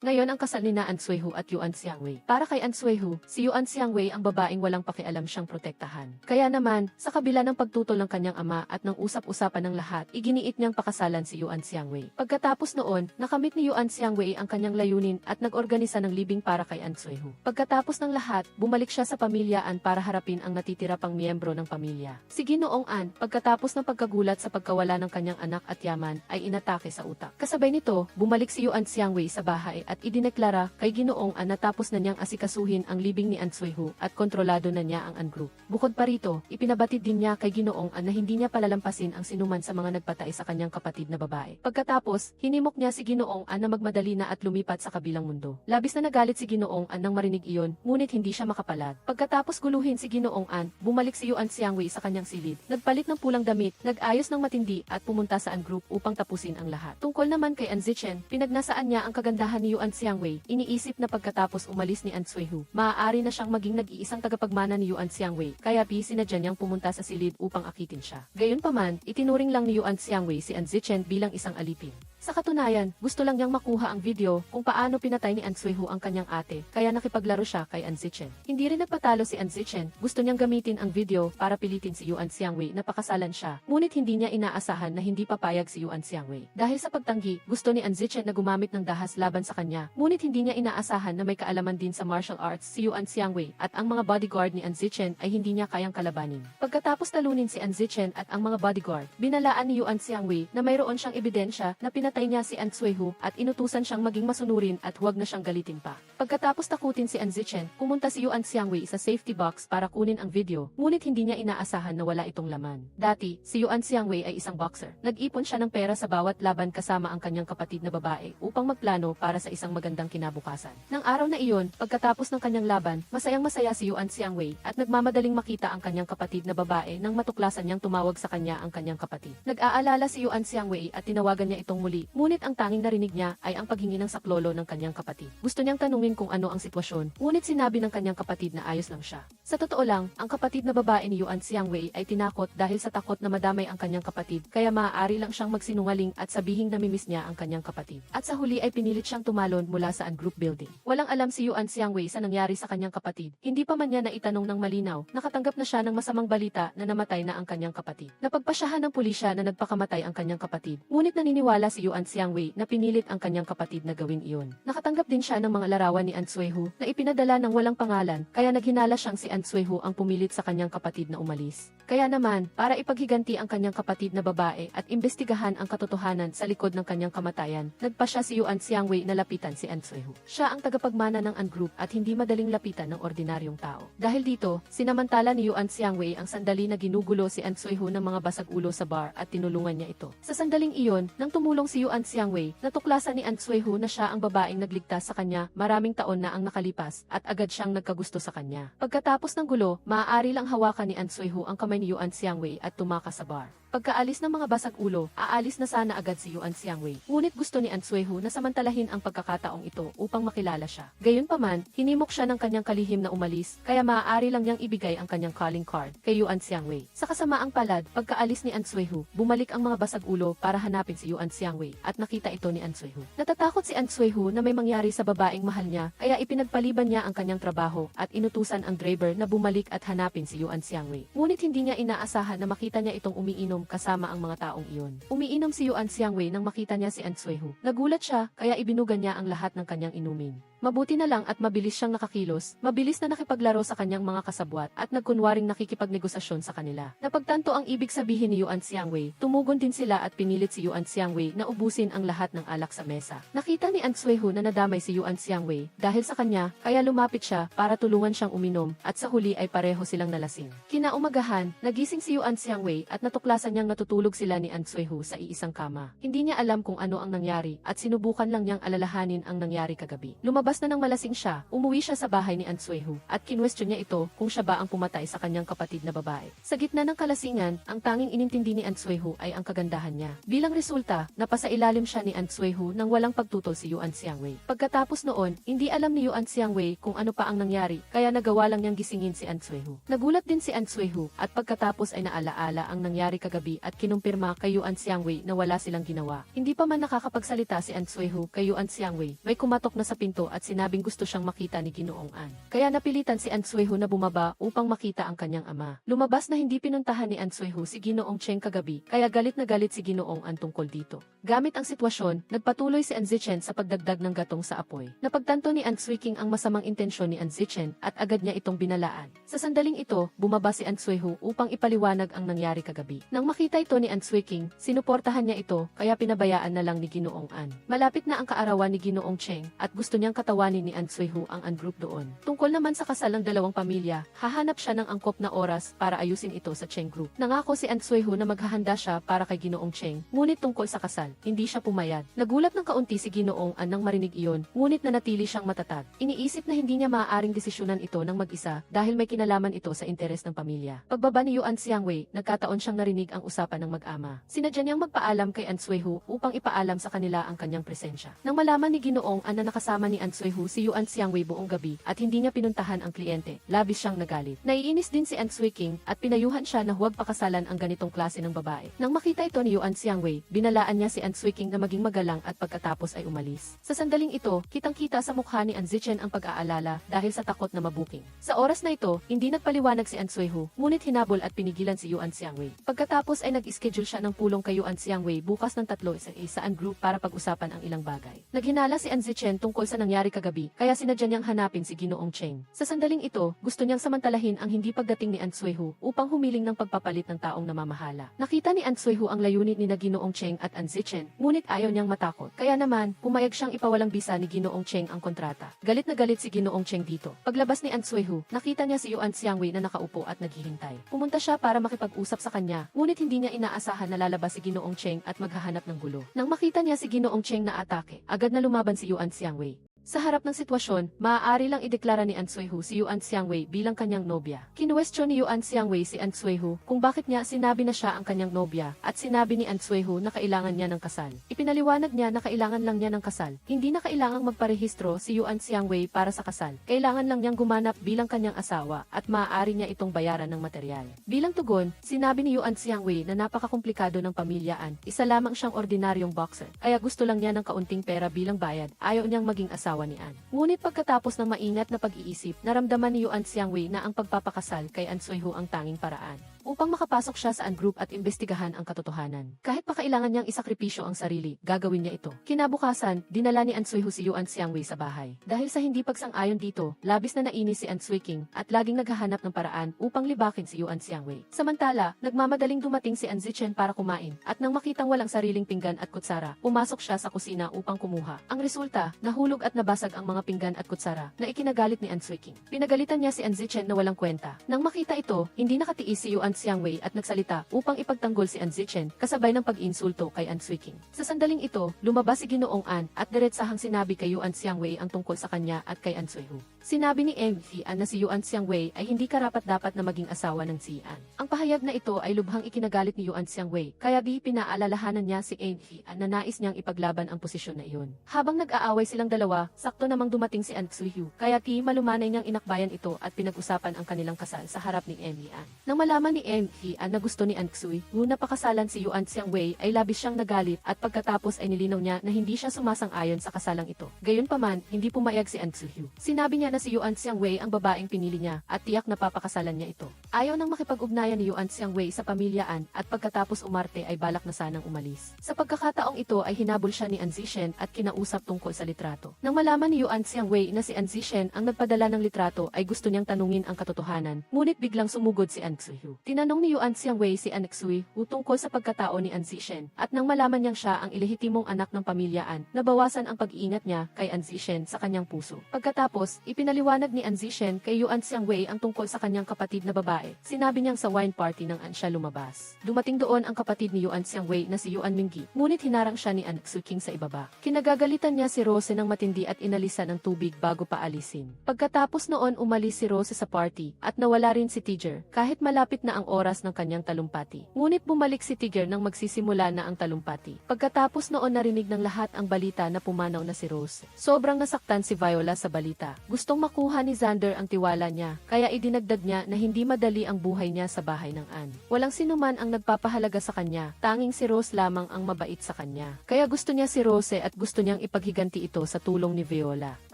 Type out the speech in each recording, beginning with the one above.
Ngayon ang kasal ni na An Sueho at Yuan Xiangwei. Para kay An Sueho, si Yuan Xiangwei ang babaeng walang pakialam siyang protektahan. Kaya naman, sa kabila ng pagtutol ng kanyang ama at ng usap-usapan ng lahat, iginiit niyang pakasalan si Yuan Xiangwei. Pagkatapos noon, nakamit ni Yuan Xiangwei ang kanyang layunin at nag-organisa ng libing para kay An Sueho. Pagkatapos ng lahat, bumalik siya sa pamilya An para harapin ang natitira pang miyembro ng pamilya. Si Ginoong An, pagkatapos ng pagkagulat sa pagkawala ng kanyang anak at yaman, ay inatake sa utak. Kasabay nito, bumalik si Yuan Xiangwei sa bahay at idineklara kay Ginoong An na tapos na niyang asikasuhin ang libing ni An Sueho at kontrolado na niya ang An Group. Bukod pa rito, ipinabatid din niya kay Ginoong An na hindi niya palalampasin ang sinuman sa mga nagpatay sa kanyang kapatid na babae. Pagkatapos, hinimok niya si Ginoong An na magmadali na at lumipat sa kabilang mundo. Labis na nagalit si Ginoong An nang marinig iyon, ngunit hindi siya makapalag. Pagkatapos guluhin si Ginoong An, bumalik si Yuan Xiangwei sa kanyang silid, nagpalit ng pulang damit, nag-ayos ng matindi at pumunta sa An Group upang tapusin ang lahat. Tungkol naman kay An Zichen, pinagnasaan niya ang kagandahan ni Yuan Xiangwei, iniisip na pagkatapos umalis ni An Sueho, maaari na siyang maging nag-iisang tagapagmana ni Yuan Xiangwei, kaya sinadya niyang pumunta sa silid upang akitin siya. Gayunpaman, itinuring lang ni Yuan Xiangwei si An Zichen bilang isang alipin. Sa katunayan, gusto lang niyang makuha ang video kung paano pinatay ni An Sueho ang kanyang ate, kaya nakipaglaro siya kay An Zichen. Hindi rin nagpatalo si An Zichen, gusto niyang gamitin ang video para pilitin si Yuan Xiangwei na pakasalan siya, ngunit hindi niya inaasahan na hindi papayag si Yuan Xiangwei. Dahil sa pagtanggi, gusto ni An Zichen na gumamit ng dahas laban sa kanya, ngunit hindi niya inaasahan na may kaalaman din sa martial arts si Yuan Xiangwei at ang mga bodyguard ni An Zichen ay hindi niya kayang kalabanin. Pagkatapos talunin si An Zichen at ang mga bodyguard, binalaan ni Yuan Xiangwei na mayroon siyang ebidensya na pinatay niya si An Sueho at inutusan siyang maging masunurin at huwag na siyang galitin pa. Pagkatapos takutin si An Zichen, pumunta si Yuan Xiangwei sa safety box para kunin ang video, ngunit hindi niya inaasahan na wala itong laman. Dati, si Yuan Xiangwei ay isang boxer. Nag-ipon siya ng pera sa bawat laban kasama ang kanyang kapatid na babae upang magplano para sa isang magandang kinabukasan. Nang araw na iyon, pagkatapos ng kanyang laban, masayang-masaya si Yuan Xiangwei at nagmamadaling makita ang kanyang kapatid na babae nang matuklasan niyang tumawag sa kanya ang kanyang kapatid. Nag-aalala si Yuan Xiangwei at tinawagan niya itong muli, ngunit ang tanging narinig niya ay ang paghingi ng saklolo ng kanyang kapatid. Gusto niyang tanungin kung ano ang sitwasyon, ngunit sinabi ng kanyang kapatid na ayos lang siya. Sa totoo lang, ang kapatid na babae ni Yuan Xiangwei ay tinakot dahil sa takot na madamay ang kanyang kapatid, kaya maaari lang siyang magsinungaling at sabihing namimiss niya ang kanyang kapatid. At sa huli ay pinilit siyang tumalon mula sa An Group building. Walang alam si Yuan Xiangwei sa nangyari sa kanyang kapatid. Hindi pa man niya naitanong ng malinaw, nakatanggap na siya ng masamang balita na namatay na ang kanyang kapatid. Napagpasyahan ng pulisya na nagpakamatay ang kanyang kapatid, ngunit naniniwala si Yuan Xiangwei na pinilit ang kanyang kapatid na gawin iyon. Nakatanggap din siya ng mga larawan ni An Sueho na ipinadala ng walang pangalan, kaya naghinala siyang si An Sueho ang pumilit sa kanyang kapatid na umalis. Kaya naman, para ipaghiganti ang kanyang kapatid na babae at imbestigahan ang katotohanan sa likod ng kanyang kamatayan, nagpa siya si Yuan Xiangwei na lapitan si An Sueho. Siya ang tagapagmana ng An Group at hindi madaling lapitan ng ordinaryong tao. Dahil dito, sinamantala ni Yuan Xiangwei ang sandali na ginugulo si An Sueho ng mga basag ulo sa bar at tinulungan niya ito. Sa sandaling iyon, nang tumulong si Yuan Xiangwei, natuklasan ni An Sueho na siya ang babaeng nagligtas sa kanya maraming taon na ang nakalipas at agad siyang nagkagusto sa kanya. Pagkatapos ng gulo, maaari lang hawakan ni An Sueho ang kamay ni Yuan Xiangwei at tumakas sa bar. Pagkaalis ng mga basag ulo, aalis na sana agad si Yuan Xiangwei. Ngunit gusto ni An Sueho na samantalahin ang pagkakataong ito upang makilala siya. Gayunpaman, hinimok siya ng kanyang kalihim na umalis, kaya maaari lang niyang ibigay ang kanyang calling card kay Yuan Xiangwei. Sa kasamaang palad, pagkaalis ni An Sueho, bumalik ang mga basag ulo para hanapin si Yuan Xiangwei at nakita ito ni An Sueho. Natatakot si An Sueho na may mangyari sa babaeng mahal niya, kaya ipinagpaliban niya ang kanyang trabaho at inutusan ang driver na bumalik at hanapin si Yuan Xiangwei. Ngunit hindi niya inaasahan na makita niya itong umiinom kasama ang mga taong iyon. Umiinom si Yuan Xiangwei nang makita niya si An Sueho. Nagulat siya, kaya ibinugan niya ang lahat ng kanyang inumin. Mabuti na lang at mabilis siyang nakakilos, mabilis na nakipaglaro sa kanyang mga kasabwat at nagkunwaring nakikipagnegosasyon sa kanila. Napagtanto ang ibig sabihin ni Yuan Xiangwei, tumugon din sila at pinilit si Yuan Xiangwei na ubusin ang lahat ng alak sa mesa. Nakita ni An Sueho na nadamay si Yuan Xiangwei dahil sa kanya, kaya lumapit siya para tulungan siyang uminom at sa huli ay pareho silang nalasing. Kinaumagahan, nagising si Yuan Xiangwei at natuklasan niyang natutulog sila ni An Sueho sa iisang kama. Hindi niya alam kung ano ang nangyari at sinubukan lang niyang alalahanin ang nangyari kagabi. Lumabas Lumabas na nang malasing siya, umuwi siya sa bahay ni An Sueho, at kinwestiyon niya ito kung siya ba ang pumatay sa kanyang kapatid na babae. Sa gitna ng kalasingan, ang tanging inintindi ni An Sueho ay ang kagandahan niya. Bilang resulta, napasailalim siya ni An Sueho nang walang pagtutol si Yuan Xiangwei. Pagkatapos noon, hindi alam ni Yuan Xiangwei kung ano pa ang nangyari, kaya nagawa lang niyang gisingin si An Sueho. Nagulat din si An Sueho, at pagkatapos ay naalaala ang nangyari kagabi at kinumpirma kay Yuan Xiangwei na wala silang ginawa. Hindi pa man nakakapagsalita si An Sueho kay Yuan Xiangwei, may kumatok na sa pinto at sinabing gusto siyang makita ni Ginoong An. Kaya napilitan si An Sueho na bumaba upang makita ang kanyang ama. Lumabas na hindi pinuntahan ni An Sueho si Ginoong Cheng kagabi, kaya galit na galit si Ginoong An tungkol dito. Gamit ang sitwasyon, nagpatuloy si An Zichen sa pagdagdag ng gatong sa apoy. Napagtanto ni An Suiking ang masamang intensyon ni An Zichen at agad niya itong binalaan. Sa sandaling ito, bumaba si An Sueho upang ipaliwanag ang nangyari kagabi. Nang makita ito ni An Suiking, sinuportahan niya ito, kaya pinabayaan na lang ni Ginoong An. Malapit na ang kaarawan ni Ginoong Cheng at gusto niyang katawanin ni An Sueho ang An Group doon. Tungkol naman sa kasal ng dalawang pamilya, hahanap siya ng angkop na oras para ayusin ito sa Cheng Group. Nangako si An Sueho na maghahanda siya para kay Ginoong Cheng, ngunit tungkol sa kasal, hindi siya pumayag. Nagulat ng kaunti si Ginoong An nang marinig iyon, ngunit nanatili siyang matatag. Iniisip na hindi niya maaaring desisyonan ito ng mag-isa dahil may kinalaman ito sa interes ng pamilya. Pagbaba ni Yuan Xiangwei, nagkataon siyang narinig ang usapan ng mag-ama. Sinadya niyang magpaalam kay An Sueho upang ipaalam sa kanila ang kanyang presensya. Nang malaman ni Ginoong An na nakasama ni An Sueho si Yuan Xiangwei buong gabi at hindi niya pinuntahan ang kliyente, labis siyang nagalit. Naiinis din si An Suiking at pinayuhan siya na huwag pakasalan ang ganitong klase ng babae. Nang makita ito ni Yuan Xiangwei, binalaan niya si An Suiking na maging magalang at pagkatapos ay umalis. Sa sandaling ito, kitang-kita sa mukha ni An Zichen ang pag-aalala dahil sa takot na mabuking. Sa oras na ito, hindi nagpaliwanag si An Sueho, ngunit hinabol at pinigilan si Yuan Xiangwei. Pagkatapos ay nag-schedule siya ng pulong kay Yuan Xiangwei bukas ng 3 sa An Group para pag-usapan ang ilang bagay. Naghinala si An Zichen tungkol sa nangyari kagabi, kaya sinadya niyang hanapin si Ginoong Cheng. Sa sandaling ito, gusto niyang samantalahin ang hindi pagdating ni An Sueho upang humiling ng pagpapalit ng taong namamahala. Nakita ni An Sueho ang layunin ni Ginoong Cheng at An Zichen, ngunit ayaw niyang matakot. Kaya naman, pumayag siyang ipawalang bisa ni Ginoong Cheng ang kontrata. Galit na galit si Ginoong Cheng dito. Paglabas ni An Sueho, nakita niya si Yuan Xiangwei na nakaupo at naghihintay. Pumunta siya para makipag-usap sa kanya, ngunit hindi niya inaasahan na lalabas si Ginoong Cheng at maghahanap ng gulo. Nang makita niya si Ginoong Cheng na atake, agad na lumaban si Yuan Xiangwei. Sa harap ng sitwasyon, maaari lang ideklara ni An Sueho si Yuan Xiangwei bilang kanyang nobya. Kinuwestiyon ni Yuan Xiangwei si An Sueho kung bakit niya sinabi na siya ang kanyang nobya at sinabi ni An Sueho na kailangan niya ng kasal. Ipinaliwanag niya na kailangan lang niya ng kasal. Hindi na kailangang magparehistro si Yuan Xiangwei para sa kasal. Kailangan lang niyang gumanap bilang kanyang asawa at maaari niya itong bayaran ng materyal. Bilang tugon, sinabi ni Yuan Xiangwei na napakakomplikado ng pamilyaan. Isa lamang siyang ordinaryong boxer. Kaya gusto lang niya ng kaunting pera bilang bayad. Ayaw niyang maging asawa ni An. Ngunit pagkatapos ng maingat na pag-iisip, naramdaman ni Yuan Xiangwei na ang pagpapakasal kay An Sueho ang tanging paraan upang makapasok siya sa An Group at imbestigahan ang katotohanan. Kahit pa kailangan niyang isakripisyo ang sarili, gagawin niya ito. Kinabukasan, dinala ni An Sueho si Yuan Xiangwei sa bahay. Dahil sa hindi pagsang-ayon dito, labis na nainis si An Suiking at laging naghahanap ng paraan upang libakin si Yuan Xiangwei. Samantala, nagmamadaling dumating si An Zichen para kumain at nang makitang walang sariling pinggan at kutsara, pumasok siya sa kusina upang kumuha. Ang resulta, nahulog at nabasag ang mga pinggan at kutsara na ikinagalit ni An Suiking. Pinagalitan niya si An Zichen na walang kwenta. Nang makita ito, hindi nakatiis si Yuan Xiangwei at nagsalita upang ipagtanggol si An Zichen kasabay ng pag-insulto kay An Suiking. Sa sandaling ito, lumabas si Ginoong An at diretsahang sinabi kay Yuan Xiangwei ang tungkol sa kanya at kay An Sueho. Sinabi ni MV An na si Yuan Xiangwei ay hindi karapat-dapat na maging asawa ng si An. Ang pahayag na ito ay lubhang ikinagalit ni Yuan Xiangwei, kaya pinaalalahanan niya si MV An na nais niyang ipaglaban ang posisyon na iyon. Habang nag-aaway silang dalawa, sakto namang dumating si An Sueho, kaya malumanay niyang inakbayan ito at pinag-usapan ang kanilang kasal sa harap ni MV An. Nang malaman ni MV An na gusto ni An Sueho na pakasalan si Yuan Xiangwei ay labis siyang nagalit at pagkatapos ay nilinaw niya na hindi siya sumasang-ayon sa kasalang ito. Gayunpaman, hindi pumayag si An Sueho. Sinabi niya na si Yuan Xiangwei ang babaeng pinili niya at tiyak na papakasalan niya ito. Ayaw nang makipag-ugnayan ni Yuan Xiangwei sa pamilya An at pagkatapos umarte ay balak na sanang umalis. Sa pagkakataong ito ay hinabol siya ni An Zichen at kinausap tungkol sa litrato. Nang malaman ni Yuan Xiangwei na si An Zichen ang nagpadala ng litrato ay gusto niyang tanungin ang katotohanan, ngunit biglang sumugod si An Sueho. Tinanong ni Yuan Xiangwei si An Xui tungkol sa pagkatao ni An Zishen, at nang malaman niyang siya ang ilehitimong anak ng pamilya An, nabawasan ang pag-iingat niya kay An Zishen sa kanyang puso. Pagkatapos, ipinaliwanag ni An Zishen kay Yuan Xiangwei ang tungkol sa kanyang kapatid na babae. Sinabi niyang sa wine party nang An siya lumabas. Dumating doon ang kapatid ni Yuan Xiangwei na si Yuan Minggi, ngunit hinarang siya ni An Xuking sa ibaba. Kinagagalitan niya si Rose ng matindi at inalisan ng tubig bago paalisin. Pagkatapos noon umalis si Rose sa party at nawala rin si Tiger kahit malapit na ang oras ng kanyang talumpati. Ngunit bumalik si Tiger nang magsisimula na ang talumpati. Pagkatapos noon narinig ng lahat ang balita na pumanaw na si Rose. Sobrang nasaktan si Viola sa balita. Gustong makuha ni Xander ang tiwala niya, kaya idinagdag niya na hindi madali ang buhay niya sa bahay ng Anne. Walang sinuman ang nagpapahalaga sa kanya, tanging si Rose lamang ang mabait sa kanya. Kaya gusto niya si Rose at gusto niyang ipaghiganti ito sa tulong ni Viola.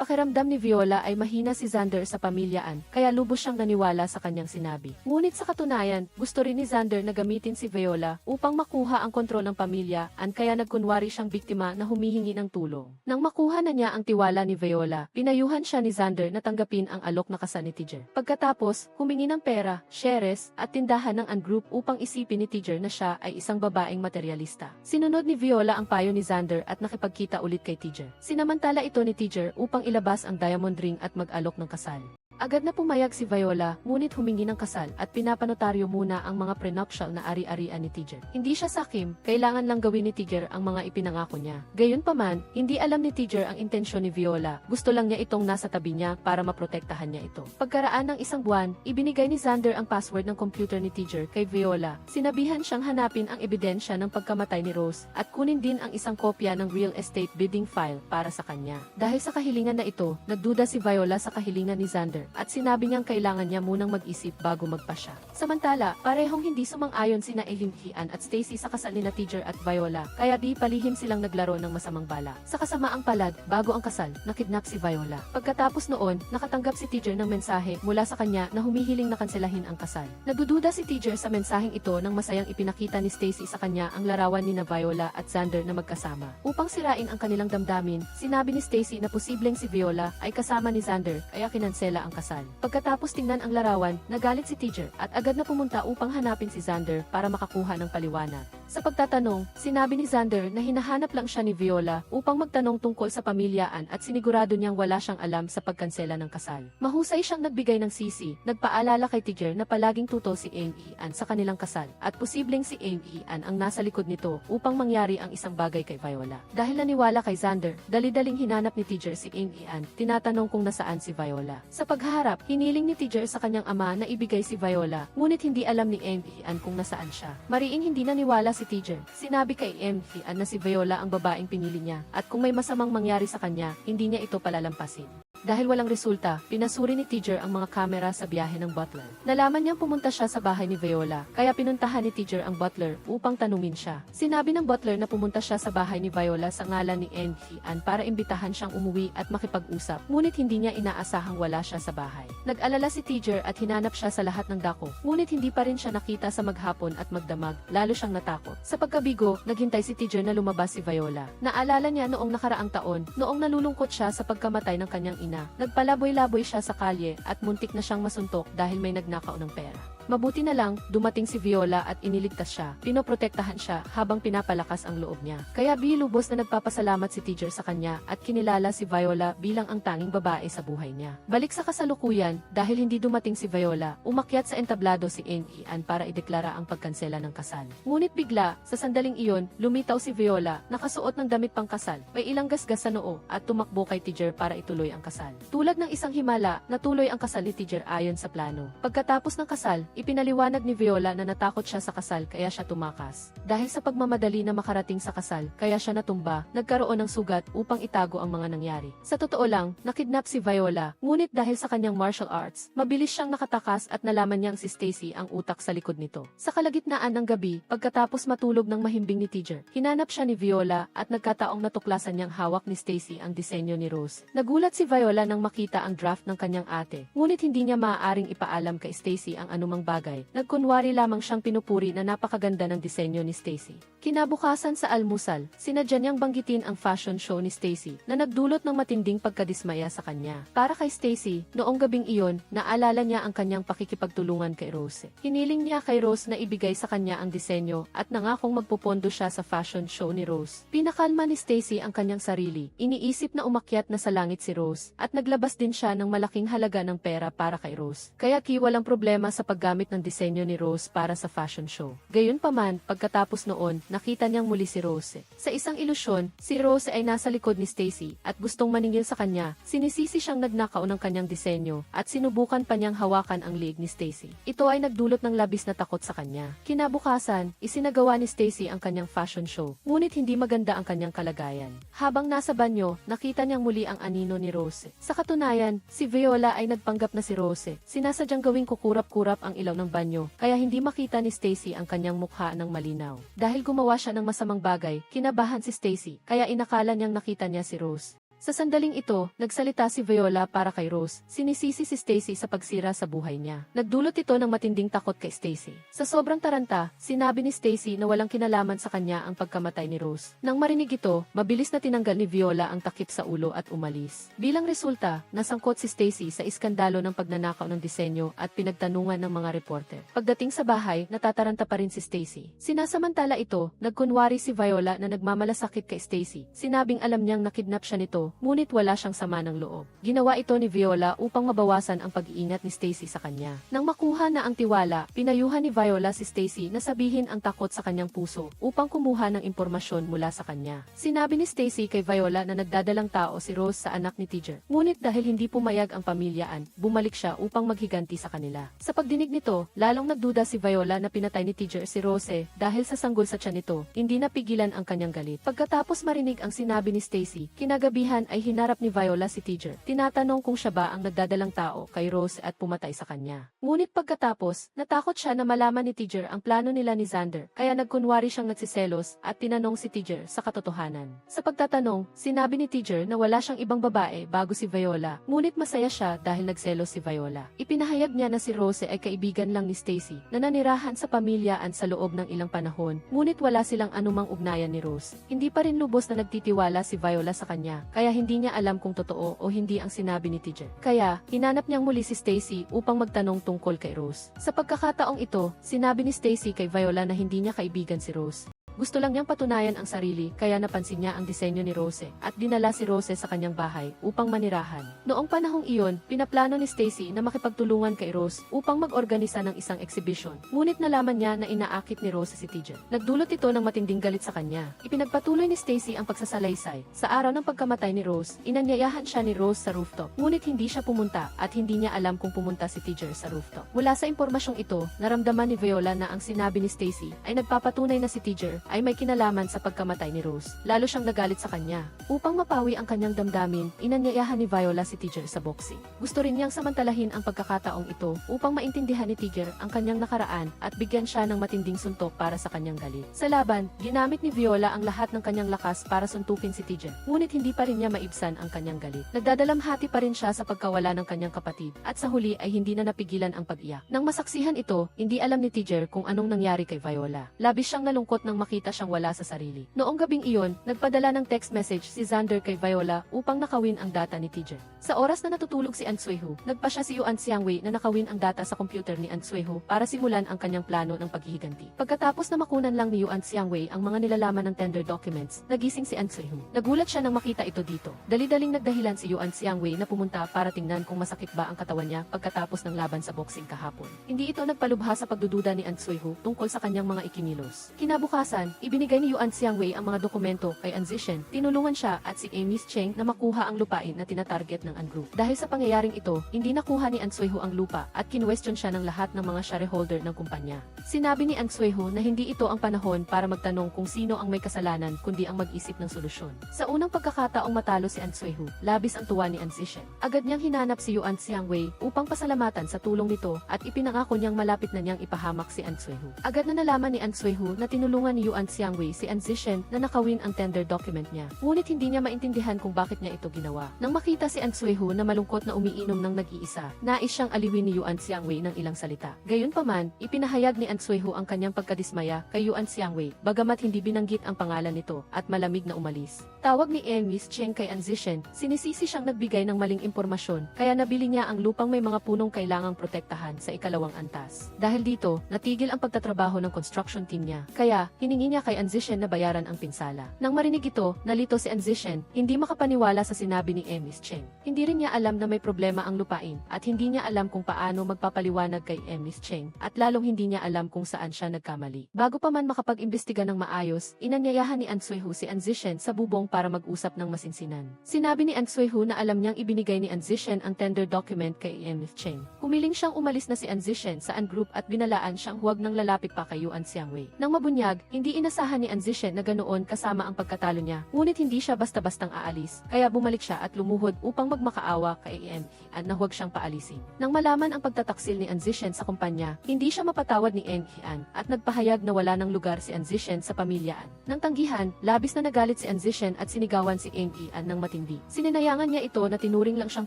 Pakiramdam ni Viola ay mahina si Xander sa pamilya Anne, kaya lubos siyang naniwala sa kanyang sinabi. Ngunit sa katunayan, gusto rin ni Xander na gamitin si Viola upang makuha ang kontrol ng pamilya Anne, kaya nagkunwari siyang biktima na humihingi ng tulong. Nang makuha na niya ang tiwala ni Viola, pinayuhan siya ni Xander na tanggapin ang alok na kasal ni Tiger. Pagkatapos, humingi ng pera, shares, at tindahan ng Anne Group upang isipin ni Tiger na siya ay isang babaeng materialista. Sinunod ni Viola ang payo ni Xander at nakipagkita ulit kay Tiger. Sinamantala ito ni Tiger upang ilabas ang diamond ring at mag-alok ng kasal. Agad na pumayag si Viola, ngunit humingi ng kasal at pinapanotaryo muna ang mga prenuptial na ari-arian ni Tiger. Hindi siya sakim, kailangan lang gawin ni Tiger ang mga ipinangako niya. Gayunpaman, hindi alam ni Tiger ang intensyon ni Viola, gusto lang niya itong nasa tabi niya para maprotektahan niya ito. Pagkaraan ng isang buwan, ibinigay ni Xander ang password ng computer ni Tiger kay Viola. Sinabihan siyang hanapin ang ebidensya ng pagkamatay ni Rose at kunin din ang isang kopya ng real estate bidding file para sa kanya. Dahil sa kahilingan na ito, nagduda si Viola sa kahilingan ni Xander at sinabi niyang kailangan niya munang mag-isip bago magpasya. Samantala, parehong hindi sumang-ayon sina Eileen Hian at Stacy sa kasal ni Tiger at Viola, kaya di palihim silang naglaro ng masamang bala. Sa kasamaang palad, bago ang kasal, nakidnap si Viola. Pagkatapos noon, nakatanggap si Tiger ng mensahe mula sa kanya na humihiling na kanselahin ang kasal. Nagdududa si Tiger sa mensaheng ito nang masayang ipinakita ni Stacy sa kanya ang larawan ni Viola at Xander na magkasama. Upang sirain ang kanilang damdamin, sinabi ni Stacy na posibleng si Viola ay kasama ni Xander, kaya kinansela ang kasal. Pagkatapos tingnan ang larawan, nagalit si Tiger at agad na pumunta upang hanapin si Xander para makakuha ng paliwanag. Sa pagtatanong, sinabi ni Xander na hinahanap lang siya ni Viola upang magtanong tungkol sa pamilyaan at sinigurado niyang wala siyang alam sa pagkansela ng kasal. Mahusay siyang nagbigay ng sisi, nagpaalala kay Tiger na palaging tutol si Amy Ann sa kanilang kasal at posibleng si Amy Ann ang nasa likod nito upang mangyari ang isang bagay kay Viola. Dahil naniwala kay Xander, dali-daling hinanap ni Tiger si Amy Ann, tinatanong kung nasaan si Viola. Sa paghaharap, hiniling ni Tiger sa kanyang ama na ibigay si Viola, ngunit hindi alam ni Amy Ann kung nasaan siya. Mariing hindi naniwala si Tiger. Sinabi kay Amy Ann na si Viola ang babaeng pinili niya, at kung may masamang mangyari sa kanya, hindi niya ito palalampasin. Dahil walang resulta, pinasuri ni Tiger ang mga kamera sa biyahe ng butler. Nalaman niyang pumunta siya sa bahay ni Viola, kaya pinuntahan ni Tiger ang butler upang tanungin siya. Sinabi ng butler na pumunta siya sa bahay ni Viola sa ngalan ni Amy Ann para imbitahan siyang umuwi at makipag-usap, ngunit hindi niya inaasahang wala siya sa bahay. Nag-alala si Tiger at hinanap siya sa lahat ng dako, ngunit hindi pa rin siya nakita sa maghapon at magdamag, lalo siyang natakot. Sa pagkabigo, naghintay si Tiger na lumabas si Viola. Naalala niya noong nakaraang taon, noong nalulungkot siya sa pagkamatay ng kanyang ina. Nagpalaboy-laboy siya sa kalye at muntik na siyang masuntok dahil may nagnakaw ng pera. Mabuti na lang, dumating si Viola at iniligtas siya. Pinoprotektahan siya habang pinapalakas ang loob niya. Kaya bilubos na nagpapasalamat si Tiger sa kanya at kinilala si Viola bilang ang tanging babae sa buhay niya. Balik sa kasalukuyan, dahil hindi dumating si Viola, umakyat sa entablado si Amy Ann para ideklara ang pagkansela ng kasal. Ngunit bigla, sa sandaling iyon, lumitaw si Viola, nakasuot ng damit pang kasal, may ilang gasgas sa noo at tumakbo kay Tiger para ituloy ang kasal. Tulad ng isang himala, natuloy ang kasal ni Tiger ayon sa plano. Pagkatapos ng kasal, ipinaliwanag ni Viola na natakot siya sa kasal kaya siya tumakas. Dahil sa pagmamadali na makarating sa kasal, kaya siya natumba, nagkaroon ng sugat upang itago ang mga nangyari. Sa totoo lang, nakidnap si Viola, ngunit dahil sa kanyang martial arts, mabilis siyang nakatakas at nalaman niyang si Stacy ang utak sa likod nito. Sa kalagitnaan ng gabi, pagkatapos matulog ng mahimbing ni Tiger, hinanap siya ni Viola at nagkataong natuklasan niyang hawak ni Stacy ang disenyo ni Rose. Nagulat si Viola nang makita ang draft ng kanyang ate, ngunit hindi niya maaaring ipaalam kay Stacy ang anumang bagay, nagkunwari lamang siyang pinupuri na napakaganda ng disenyo ni Stacy. Kinabukasan sa almusal, sinadya niyang banggitin ang fashion show ni Stacy na nagdulot ng matinding pagkadismaya sa kanya. Para kay Stacy, noong gabing iyon, naalala niya ang kanyang pakikipagtulungan kay Rose. Hiniling niya kay Rose na ibigay sa kanya ang disenyo at nangakong magpupondo siya sa fashion show ni Rose. Pinakalma ni Stacy ang kanyang sarili, iniisip na umakyat na sa langit si Rose at naglabas din siya ng malaking halaga ng pera para kay Rose. Kaya walang problema sa paggamit ng disenyo ni Rose para sa fashion show. Gayunpaman, pagkatapos noon, nakita niyang muli si Rose. Sa isang ilusyon, si Rose ay nasa likod ni Stacy at gustong maningil sa kanya. Sinisisi siyang nagnakaw ng kanyang disenyo at sinubukan pa niyang hawakan ang liig ni Stacy. Ito ay nagdulot ng labis na takot sa kanya. Kinabukasan, isinagawa ni Stacy ang kanyang fashion show, ngunit hindi maganda ang kanyang kalagayan. Habang nasa banyo, nakita niyang muli ang anino ni Rose. Sa katunayan, si Viola ay nagpanggap na si Rose. Sinasadyang gawing kukurap-kurap ang ilaw ng banyo, kaya hindi makita ni Stacy ang kanyang mukha ng malinaw. Dahil gumawa siya ng masamang bagay, kinabahan si Stacy, kaya inakala niyang nakita niya si Rose. Sa sandaling ito, nagsalita si Viola para kay Rose. Sinisisi si Stacy sa pagsira sa buhay niya. Nagdulot ito ng matinding takot kay Stacy. Sa sobrang taranta, sinabi ni Stacy na walang kinalaman sa kanya ang pagkamatay ni Rose. Nang marinig ito, mabilis na tinanggal ni Viola ang takip sa ulo at umalis. Bilang resulta, nasangkot si Stacy sa iskandalo ng pagnanakaw ng disenyo at pinagtanungan ng mga reporter. Pagdating sa bahay, natataranta pa rin si Stacy. Sinasamantala ito, nagkunwari si Viola na nagmamalasakit kay Stacy. Sinabing alam niyang nakidnap siya nito, ngunit wala siyang sama ng loob. Ginawa ito ni Viola upang mabawasan ang pag-iingat ni Stacy sa kanya. Nang makuha na ang tiwala, pinayuhan ni Viola si Stacy na sabihin ang takot sa kanyang puso upang kumuha ng impormasyon mula sa kanya. Sinabi ni Stacy kay Viola na nagdadalang tao si Rose sa anak ni Tiger. Ngunit dahil hindi pumayag ang pamilyaan, bumalik siya upang maghiganti sa kanila. Sa pagdinig nito, lalong nagduda si Viola na pinatay ni Tiger si Rose dahil sa sanggol sa tiyan nito. Hindi napigilan ang kanyang galit. Pagkatapos marinig ang sinabi ni Stacy, kinagabihan ay hinarap ni Viola si Tiger. Tinatanong kung siya ba ang nagdadalang tao kay Rose at pumatay sa kanya. Ngunit pagkatapos, natakot siya na malaman ni Tiger ang plano nila ni Xander, kaya nagkunwari siyang nagsiselos at tinanong si Tiger sa katotohanan. Sa pagtatanong, sinabi ni Tiger na wala siyang ibang babae bago si Viola, ngunit masaya siya dahil nagselos si Viola. Ipinahayag niya na si Rose ay kaibigan lang ni Stacy na nanirahan sa pamilyaan sa loob ng ilang panahon, ngunit wala silang anumang ugnayan ni Rose. Hindi pa rin lubos na nagtitiwala si Viola sa kanya, kaya hindi niya alam kung totoo o hindi ang sinabi ni Tiger. Kaya, hinanap niyang muli si Stacy upang magtanong tungkol kay Rose. Sa pagkakataong ito, sinabi ni Stacy kay Viola na hindi niya kaibigan si Rose. Gusto lang niyang patunayan ang sarili, kaya napansin niya ang disenyo ni Rose at dinala si Rose sa kanyang bahay upang manirahan. Noong panahong iyon, pinaplano ni Stacy na makipagtulungan kay Rose upang mag-organisa ng isang exhibition. Ngunit nalaman niya na inaakit ni Rose si Tiger. Nagdulot ito ng matinding galit sa kanya. Ipinagpatuloy ni Stacy ang pagsasalaysay. Sa araw ng pagkamatay ni Rose, inanyayahan siya ni Rose sa rooftop. Ngunit hindi siya pumunta at hindi niya alam kung pumunta si Tiger sa rooftop. Mula sa impormasyong ito, naramdaman ni Viola na ang sinabi ni Stacy ay nagpapatunay na si Tiger ay may kinalaman sa pagkamatay ni Rose. Lalo siyang nagalit sa kanya. Upang mapawi ang kanyang damdamin, inanyayahan ni Viola si Tiger sa boxing. Gusto rin niyang samantalahin ang pagkakataong ito upang maintindihan ni Tiger ang kanyang nakaraan at bigyan siya ng matinding suntok para sa kanyang galit. Sa laban, ginamit ni Viola ang lahat ng kanyang lakas para suntukin si Tiger. Ngunit hindi pa rin niya maibsan ang kanyang galit. Nagdadalamhati pa rin siya sa pagkawala ng kanyang kapatid at sa huli ay hindi na napigilan ang pag-iyak. Nang masaksihan ito, hindi alam ni Tiger kung anong nangyari kay Viola. Labis siyang nalungkot nang makita siyang wala sa sarili. Noong gabing iyon, nagpadala ng text message si Xander kay Viola upang nakawin ang data ni Tiger. Sa oras na natutulog si An Sueho, nagpa siya si Yuan Xiangwei na nakawin ang data sa computer ni An Sueho para simulan ang kanyang plano ng paghihiganti. Pagkatapos na makunan lang ni Yuan Xiangwei ang mga nilalaman ng tender documents, nagising si An Sueho. Nagulat siya nang makita ito dito. Dali-daling nagdahilan si Yuan Xiangwei na pumunta para tingnan kung masakit ba ang katawan niya pagkatapos ng laban sa boxing kahapon. Hindi ito nagpalubha sa pagdududa ni An Sueho tungkol sa kanyang mga ikinilos. Kinabukasan, ibinigay ni Yuan Xiangwei ang mga dokumento kay An Zishen. Tinulungan siya at si Amy Cheng na makuha ang lupain na tinatarget ng An Group. Dahil sa pangyayaring ito, hindi nakuha ni An Sueho ang lupa at kinwestiyon siya ng lahat ng mga shareholder ng kumpanya. Sinabi ni An Sueho na hindi ito ang panahon para magtanong kung sino ang may kasalanan kundi ang mag-isip ng solusyon. Sa unang pagkakataong matalo si An Sueho, labis ang tuwa ni An Zishen. Agad niyang hinanap si Yuan Xiangwei upang pasalamatan sa tulong nito at ipinangako niyang malapit na niyang ipahamak si An Sueho. Agad na nalaman ni An Sueho na tinulungan ni Yuan Yuan Xiangwei si An Zishen na nakawin ang tender document niya. Ngunit hindi niya maintindihan kung bakit niya ito ginawa. Nang makita si An Suihu na malungkot na umiinom ng nag-iisa, nais siyang aliwin ni Yuan Xiangwei ng ilang salita. Gayunpaman, ipinahayag ni An Suihu ang kanyang pagkadismaya kay Yuan Xiangwei, bagamat hindi binanggit ang pangalan nito, at malamig na umalis. Tawag ni Miss Cheng kay An Zishen, sinisisi siyang nagbigay ng maling impormasyon, kaya nabili niya ang lupang may mga punong kailangang protektahan sa ikalawang antas. Dahil dito, natigil ang pagtatrabaho ng construction team niya, kaya hiningi niya kay An Zishen na bayaran ang pinsala. Nang marinig ito, nalito si An Zishen, hindi makapaniwala sa sinabi ni Miss Cheng. Hindi rin niya alam na may problema ang lupain, at hindi niya alam kung paano magpapaliwanag kay Miss Cheng, at lalong hindi niya alam kung saan siya nagkamali. Bago pa man makapag-imbestiga ng maayos, inanyayahan ni An Suihu si An Zishen sa bubong para mag-usap ng masinsinan. Sinabi ni An Suihu na alam niyang ibinigay ni An Zishen ang tender document kay Miss Cheng. Humiling siyang umalis na si An Zishen sa An Group at binalaan siyang huwag nang lalapit pa kay Yuan Xiangwei. Nang mabunyag, hindi inasahan ni An Zishen na ganoon kasama ang pagkatalo niya, ngunit hindi siya basta-bastang aalis, kaya bumalik siya at lumuhod upang magmakaawa kay Hian na huwag siyang paalisin. Nang malaman ang pagtataksil ni An Zishen sa kumpanya, hindi siya mapatawad ni Hian at nagpahayag na wala ng lugar si An Zishen sa pamilyaan. Nang tanggihan, labis na nagalit si An Zishen at sinigawan si Hian ng matindi. Sininayangan niya ito na tinuring lang siyang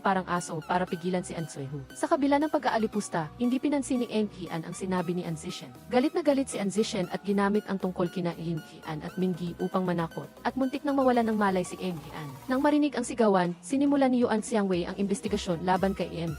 parang aso para pigilan si An Suihu. Sa kabila ng pag-aalipusta, hindi pinansin ni Hian ang sinabi ni An Zishen. Galit na galit si An Zishen at ginamit ang tungkol kina Hian at Minggi upang manakot, at muntik nang mawalan ng malay si Hian. Nang marinig ang sigawan, sinimulan ni Yuan Xiangwei ang investigasyon laban kay Hian.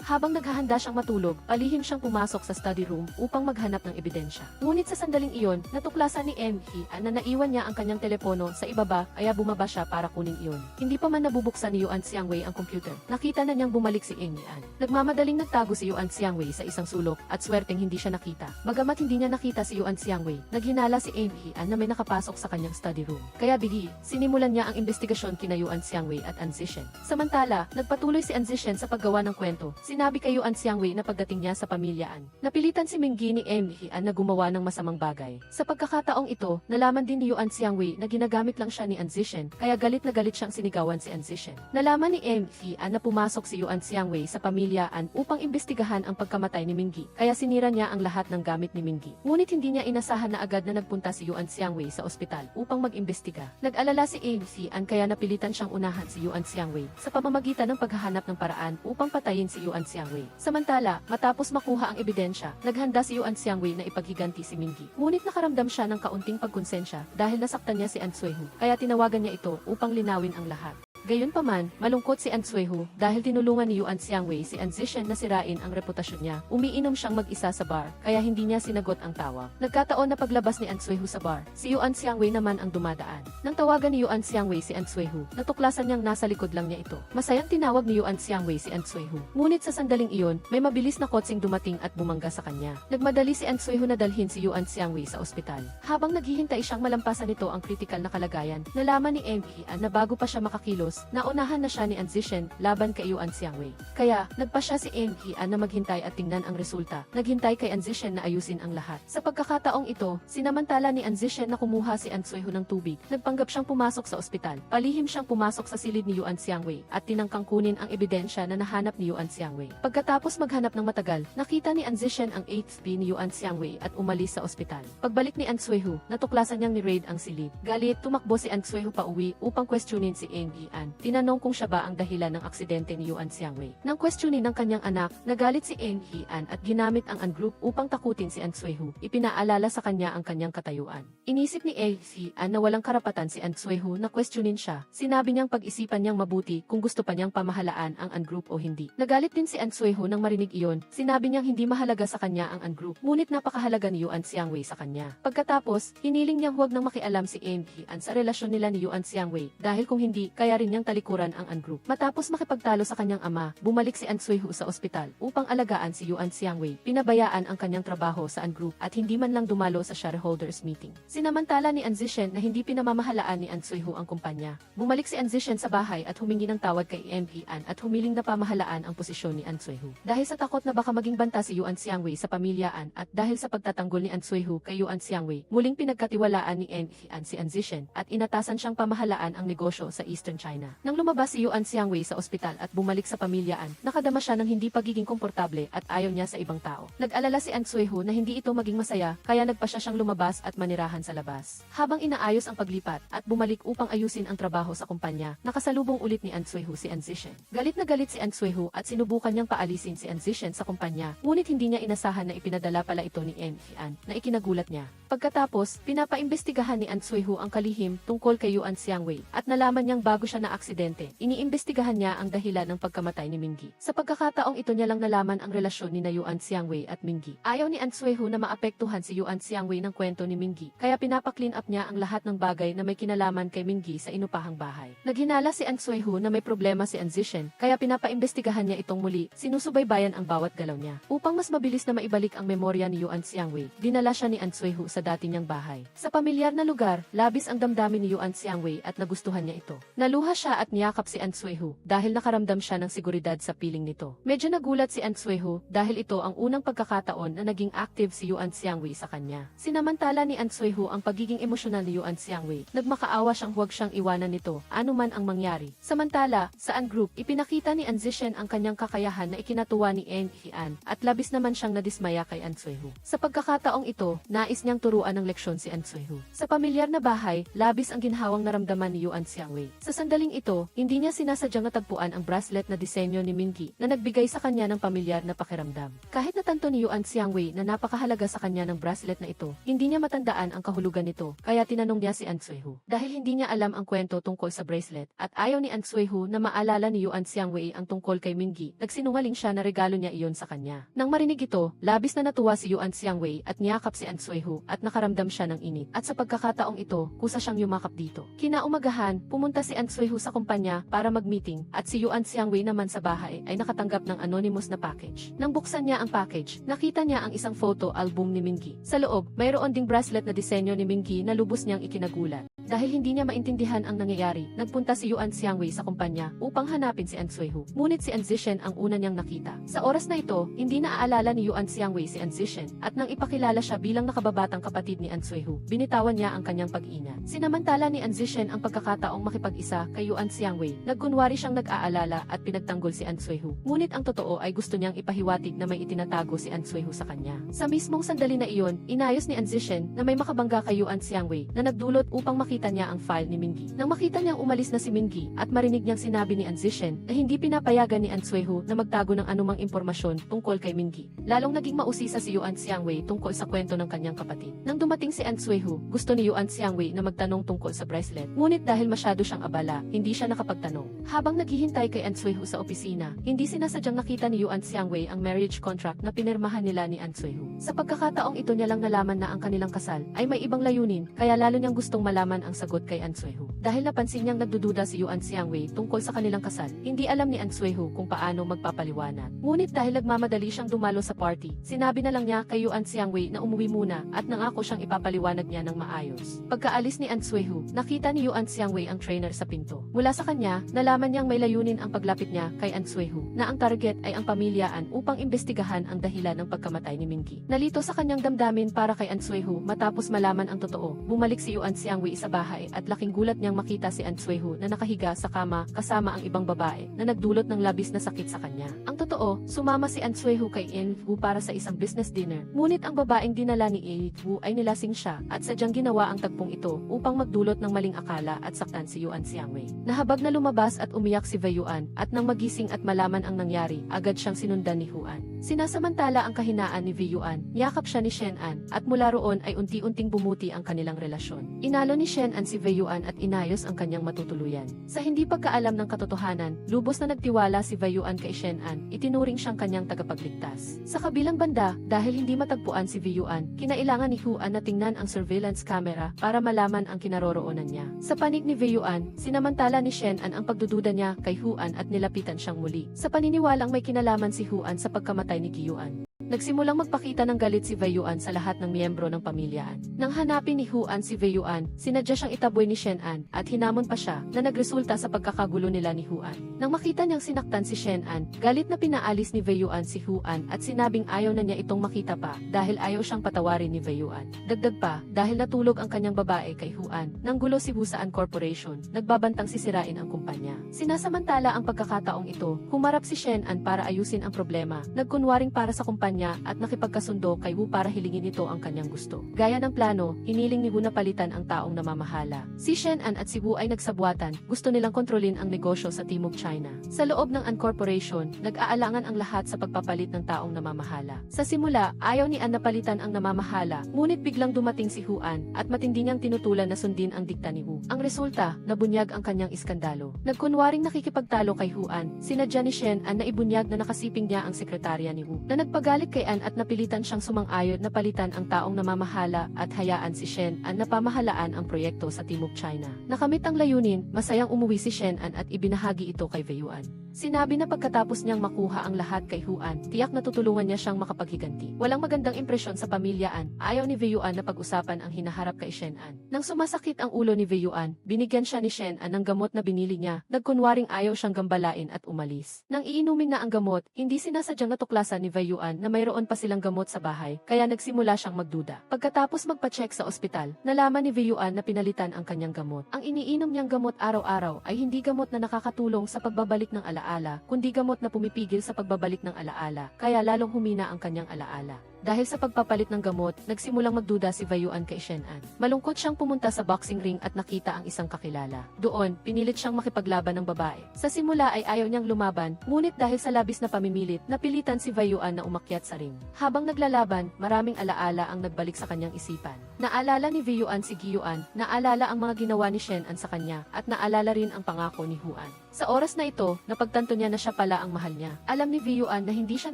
Habang naghahanda siyang matulog, palihim siyang pumasok sa study room upang maghanap ng ebidensya. Ngunit sa sandaling iyon, natuklasan ni Hian na naiwan niya ang kanyang telepono sa ibaba, kaya bumaba siya para kunin iyon. Hindi pa man nabubuksan ni Yuan Xiangwei ang computer, nakita na niyang bumalik si Hian. Nagmamadaling nagtago si Yuan Xiangwei sa isang sulok at swerteng hindi siya nakita. Bagamat hindi niya nakita si Yuan Xiangwei, naghinala si Hian na may nakapasok sa kanyang study room. Kaya bigi, sinimulan niya ang investigasyon kina Yuan Xiangwei at An Zishen. Samantala, nagpatuloy si An Zishen sa paggawa ng kwento. Sinabi kay Yuan Xiangwei na pagdating niya sa pamilyaan, napilitan si Minggi ni Hian na gumawa ng masamang bagay. Sa pagkakataong ito, nalaman din ni Yuan Xiangwei na ginagamit lang siya ni An Zishen, kaya galit na galit siyang sinigawan si An Zishen. Nalaman ni Hian na pumasok si Yuan Xiangwei sa pamilyaan upang imbestigahan ang pagkamatay ni Minggi, kaya sinira niya ang lahat ng gamit ni Minggi. Ngunit hindi niya inasahan na agad na nagpunta si Yuan Xiangwei sa ospital upang mag-imbestiga. Nag-alala si Hian kaya napilitan siyang unahan si Yuan Xiangwei sa pamamagitan ng paghahanap ng paraan upang patayin si Yuan Xiangwei. Samantala, matapos makuha ang ebidensya, naghanda si Yuan Xiangwei na ipaghiganti si Minggi. Ngunit nakaramdam siya ng kaunting pagkonsensya dahil nasaktan niya si An Suihu, kaya tinawagan niya ito upang linawin ang lahat. Gayunpaman, malungkot si An Suihu dahil tinulungan ni Yuan Xiangwei si An Zishen na sirain ang reputasyon niya. Umiinom siyang mag-isa sa bar, kaya hindi niya sinagot ang tawag. Nagkataon na paglabas ni An Suihu sa bar, si Yuan Xiangwei naman ang dumadaan. Nang tawagan ni Yuan Xiangwei si An Suihu, natuklasan niyang nasa likod lang niya ito. Masayang tinawag ni Yuan Xiangwei si An Suihu. Ngunit sa sandaling iyon, may mabilis na kotseng dumating at bumangga sa kanya. Nagmadali si An Suihu na dalhin si Yuan Xiangwei sa ospital. Habang naghihintay siyang malampasan nito ang kritikal na kalagayan, nalaman ni Hian na bago pa siya makakilos, naunahan na siya ni An Zishen laban kay Yuan Xiangwei. Kaya, nagpa siya si Hian na maghintay at tingnan ang resulta. Naghintay kay An Zishen na ayusin ang lahat. Sa pagkakataong ito, sinamantala ni An Zishen na kumuha si An Suihu ng tubig. Nagpanggap siyang pumasok sa ospital. Palihim siyang pumasok sa silid ni Yuan Xiangwei at tinangkang kunin ang ebidensya na nahanap ni Yuan Xiangwei. Pagkatapos maghanap ng matagal, nakita ni An Zishen ang 8th P ni Yuan Xiangwei at umalis sa ospital. Pagbalik ni An Suihu, natuklasan niyang ni-raid ang silid. Galit, tumakbo si An Suihu pa uwi upang questionin si Hian. Tinanong kung siya ba ang dahilan ng aksidente ni Yuan Xiangwei. Nang questionin ng kanyang anak, nagalit si Hian at ginamit ang An Group upang takutin si An Suihu. Ipinaalala sa kanya ang kanyang katayuan. Inisip ni Hian na walang karapatan si An Suihu na questionin siya. Sinabi niyang pag-isipan niyang mabuti kung gusto pa niyang pamahalaan ang An Group o hindi. Nagalit din si An Suihu nang marinig iyon. Sinabi niyang hindi mahalaga sa kanya ang An Group, ngunit napakahalaga ni Yuan Xiangwei sa kanya. Pagkatapos, hiniling niyang huwag nang makialam si Hian sa relasyon nila ni Yuan Xiangwei dahil kung hindi, kaya rin niyang talikuran ang An Group. Matapos makipagtalo sa kanyang ama, bumalik si An Suihu sa ospital upang alagaan si Yuan Xiangwei. Pinabayaan ang kanyang trabaho sa An Group at hindi man lang dumalo sa shareholders meeting. Sinamantala ni An Zishen na hindi pinamamahalaan ni An Suihu ang kumpanya. Bumalik si An Zishen sa bahay at humingi ng tawad kay Hian at humiling na pamahalaan ang posisyon ni An Suihu. Dahil sa takot na baka maging banta si Yuan Xiangwei sa pamilyaan at dahil sa pagtatanggol ni An Suihu kay Yuan Xiangwei, muling pinagkatiwalaan ni Hian si An Zishen at inatasan siyang pamahalaan ang negosyo sa Eastern China. opisina. Nang lumabas si Yuan Xiangwei sa ospital at bumalik sa pamilyaan, nakadama siya ng hindi pagiging komportable at ayaw niya sa ibang tao. Nag-alala si An Sueho na hindi ito maging masaya, kaya nagpa siya siyang lumabas at manirahan sa labas. Habang inaayos ang paglipat at bumalik upang ayusin ang trabaho sa kumpanya, nakasalubong ulit ni An Sueho si An Zishen. Galit na galit si An Sueho at sinubukan niyang paalisin si An Zishen sa kumpanya, ngunit hindi niya inasahan na ipinadala pala ito ni En Hian na ikinagulat niya. Pagkatapos, pinapaimbestigahan ni An Sueho ang kalihim tungkol kay Yuan Xiangwei at nalaman niyang bago siya na aksidente, iniimbestigahan niya ang dahilan ng pagkamatay ni Minggi. Sa pagkakataong ito niya lang nalaman ang relasyon ni na Yuan Xiangwei at Minggi. Ayaw ni An Sueho na maapektuhan si Yuan Xiangwei ng kwento ni Minggi, kaya pinapa-clean up niya ang lahat ng bagay na may kinalaman kay Minggi sa inupahang bahay. Naghinala si An Sueho na may problema si An Zishen, kaya pinapaimbestigahan niya itong muli, sinusubaybayan ang bawat galaw niya. Upang mas mabilis na maibalik ang memorya ni Yuan Xiangwei, dinala siya ni An Sueho sa dati niyang bahay. Sa pamilyar na lugar, labis ang damdamin ni Yuan Xiangwei at nagustuhan niya ito. Naluha siya at niyakap si An Sueho dahil nakaramdam siya ng seguridad sa piling nito. Medyo nagulat si An Sueho dahil ito ang unang pagkakataon na naging active si Yuan Xiangwei sa kanya. Sinamantala ni An Sueho ang pagiging emosyonal ni Yuan Xiangwei. Nagmakaawa siyang huwag siyang iwanan nito, anuman ang mangyari. Samantala, sa An Group, ipinakita ni An Zishen ang kanyang kakayahan na ikinatuwa ni En Hian at labis naman siyang nadismaya kay An Sueho. Sa pagkakataong ito, nais niyang turuan ng leksyon si An Sueho. Sa pamilyar na bahay, labis ang ginhawang naramdaman ni Yuan Xiangwei. Sa sandaling ito, hindi niya sinasadyang natagpuan ang bracelet na disenyo ni Minggi na nagbigay sa kanya ng pamilyar na pakiramdam. Kahit natanto ni Yuan Xiangwei na napakahalaga sa kanya ng bracelet na ito, hindi niya matandaan ang kahulugan nito, kaya tinanong niya si An Sueho. Dahil hindi niya alam ang kwento tungkol sa bracelet, at ayaw ni An Sueho na maalala ni Yuan Xiangwei ang tungkol kay Minggi, nagsinungaling siya na regalo niya iyon sa kanya. Nang marinig ito, labis na natuwa si Yuan Xiangwei at niyakap si An Sueho at nakaramdam siya ng init. At sa pagkakataong ito, kusa siyang yumakap dito. Kinaumagahan, pumunta si An Sueho sa kumpanya para mag-meeting at si Yuan Xiangwei naman sa bahay ay nakatanggap ng anonymous na package. Nang buksan niya ang package, nakita niya ang isang photo album ni Minggi. Sa loob, mayroon ding bracelet na disenyo ni Minggi na lubos niyang ikinagulat. Dahil hindi niya maintindihan ang nangyayari, nagpunta si Yuan Xiangwei sa kumpanya upang hanapin si An Sueho. Ngunit si An Zishen ang una niyang nakita. Sa oras na ito, hindi naaalala ni Yuan Xiangwei si An Zishen at nang ipakilala siya bilang nakababatang kapatid ni An Sueho, binitawan niya ang kanyang pag-ina. Sinamantala ni An Zishen ang pagkakataong makipag-isa kay Yuan Xiangwei. Nagkunwari siyang nag-aalala at pinagtanggol si An Sueho. Ngunit ang totoo ay gusto niyang ipahiwatig na may itinatago si An Sueho sa kanya. Sa mismong sandali na iyon, inayos ni An Zishen na may makabangga kay Yuan Xiangwei na nagdulot upang makita niya ang file ni Minggi. Nang makita niyang umalis na si Minggi at marinig niyang sinabi ni An Zishen na hindi pinapayagan ni An Sueho na magtago ng anumang impormasyon tungkol kay Minggi, lalong naging mausisa si Yuan Xiangwei tungkol sa kwento ng kanyang kapatid. Nang dumating si An Sueho, gusto ni Yuan Xiangwei na magtanong tungkol sa bracelet, ngunit dahil masyado siyang abala, hindi siya nakapagtanong. Habang naghihintay kay An Sueho sa opisina, hindi sinasadyang nakita ni Yuan Xiangwei ang marriage contract na pinirmahan nila ni An Sueho. Sa pagkakataong ito niya lang nalaman na ang kanilang kasal ay may ibang layunin, kaya lalo niyang gustong malaman ang sagot kay An Sueho. Dahil napansin niyang nagdududa si Yuan Xiangwei tungkol sa kanilang kasal, hindi alam ni An Sueho kung paano magpapaliwanag. Ngunit dahil nagmamadali siyang dumalo sa party, sinabi na lang niya kay Yuan Xiangwei na umuwi muna at nangako siyang ipapaliwanag niya ng maayos. Pagkaalis ni An Sueho, nakita ni Yuan Xiangwei ang trainer sa pinto. Mula sa kanya, nalaman niyang may layunin ang paglapit niya kay An Sueho, na ang target ay ang pamilyaan upang imbestigahan ang dahilan ng pagkamatay ni Minggi. Nalito sa kanyang damdamin para kay An Sueho matapos malaman ang totoo, bumalik si Yuan Xiangwei sa bahay at laking gulat niyang makita si An Sueho na nakahiga sa kama kasama ang ibang babae na nagdulot ng labis na sakit sa kanya. Ang totoo, sumama si An Sueho kay En Wu para sa isang business dinner. Ngunit ang babaeng dinala ni En Wu ay nilasing siya at sadyang ginawa ang tagpong ito upang magdulot ng maling akala at saktan si Yuan Xiangwei. Nahabag na lumabas at umiyak si Wei Yuan at nang magising at malaman ang nangyari, agad siyang sinundan ni Huan. Sinasamantala ang kahinaan ni Wei Yuan, yakap siya ni Shen An at mula roon ay unti-unting bumuti ang kanilang relasyon. Inalo ni Shen An si Wei Yuan at inayos ang kanyang matutuluyan. Sa hindi pagkaalam ng katotohanan, lubos na nagtiwala si Wei Yuan kay Shen An, itinuring siyang kanyang tagapagligtas. Sa kabilang banda, dahil hindi matagpuan si Wei Yuan, kinailangan ni Huan na tingnan ang surveillance camera para malaman ang kinaroroonan niya. Sa panig ni Wei Yuan, sinamantala ni Shen An ang pagdududa niya kay Huan at nilapitan siyang muli. Sa paniniwalang may kinalaman si Huan sa pagkamatay ni Yuan. Nagsimulang magpakita ng galit si Wei Yuan sa lahat ng miyembro ng pamilyaan. Nang hanapin ni Huan si Wei Yuan, sinadya siyang itaboy ni Shen An at hinamon pa siya na nagresulta sa pagkakagulo nila ni Huan. Nang makita niyang sinaktan si Shen An, galit na pinaalis ni Wei Yuan si Huan at sinabing ayaw na niya itong makita pa dahil ayaw siyang patawarin ni Wei Yuan. Dagdag pa, dahil natulog ang kanyang babae kay Huan, nang gulo si Busaan Corporation, nagbabantang sisirain ang kumpanya. Sinasamantala ang pagkakataong ito, humarap si Shen An para ayusin ang problema, nagkunwaring para sa kumpanya at nakipagkasundo kay Wu para hilingin ito ang kanyang gusto. Gaya ng plano, hiniling ni Wu na palitan ang taong namamahala. Si Shen An at si Wu ay nagsabwatan, gusto nilang kontrolin ang negosyo sa Timog China. Sa loob ng An Corporation, nag-aalangan ang lahat sa pagpapalit ng taong namamahala. Sa simula, ayaw ni An na palitan ang namamahala, ngunit biglang dumating si Huan at matindi niyang tinutulan na sundin ang dikta ni Wu. Ang resulta, nabunyag ang kanyang iskandalo. Nagkunwaring nakikipagtalo kay Huan, sinadya ni Shen An na ibunyag na nakasiping niya ang sekretarya ni Wu, na nagpagalit kay An at napilitan siyang sumang-ayon na palitan ang taong namamahala at hayaan si Shen An na pamahalaan ang proyekto sa Timog China. Nakamit ang layunin, masayang umuwi si Shen An at ibinahagi ito kay Wei Yuan. Sinabi na pagkatapos niyang makuha ang lahat kay Huan, tiyak na tutulungan niya siyang makapaghiganti. Walang magandang impresyon sa pamilya An, ayaw ni Wei Yuan na pag-usapan ang hinaharap kay Shen An. Nang sumasakit ang ulo ni Wei Yuan, binigyan siya ni Shen An ng gamot na binili niya, nagkunwaring ayaw siyang gambalain at umalis. Nang iinumin na ang gamot, hindi sinasadyang natuklasan ni Wei Yuan na mayroon pa silang gamot sa bahay, kaya nagsimula siyang magduda. Pagkatapos magpa-check sa ospital, nalaman ni Wei Yuan na pinalitan ang kanyang gamot. Ang iniinom niyang gamot araw-araw ay hindi gamot na nakakatulong sa pagbabalik ng alaala, kundi gamot na pumipigil sa pagbabalik ng alaala, kaya lalong humina ang kanyang alaala. Dahil sa pagpapalit ng gamot, nagsimulang magduda si Wei Yuan kay Shen An. Malungkot siyang pumunta sa boxing ring at nakita ang isang kakilala. Doon, pinilit siyang makipaglaban ng babae. Sa simula ay ayaw niyang lumaban, ngunit dahil sa labis na pamimilit, napilitan si Wei Yuan na umakyat sa ring. Habang naglalaban, maraming alaala ang nagbalik sa kanyang isipan. Naalala ni Wei Yuan si Giyuan, naalala ang mga ginawa ni Shen An sa kanya, at naalala rin ang pangako ni Huan. Sa oras na ito, napagtanto niya na siya pala ang mahal niya. Alam ni Wei Yuan na hindi siya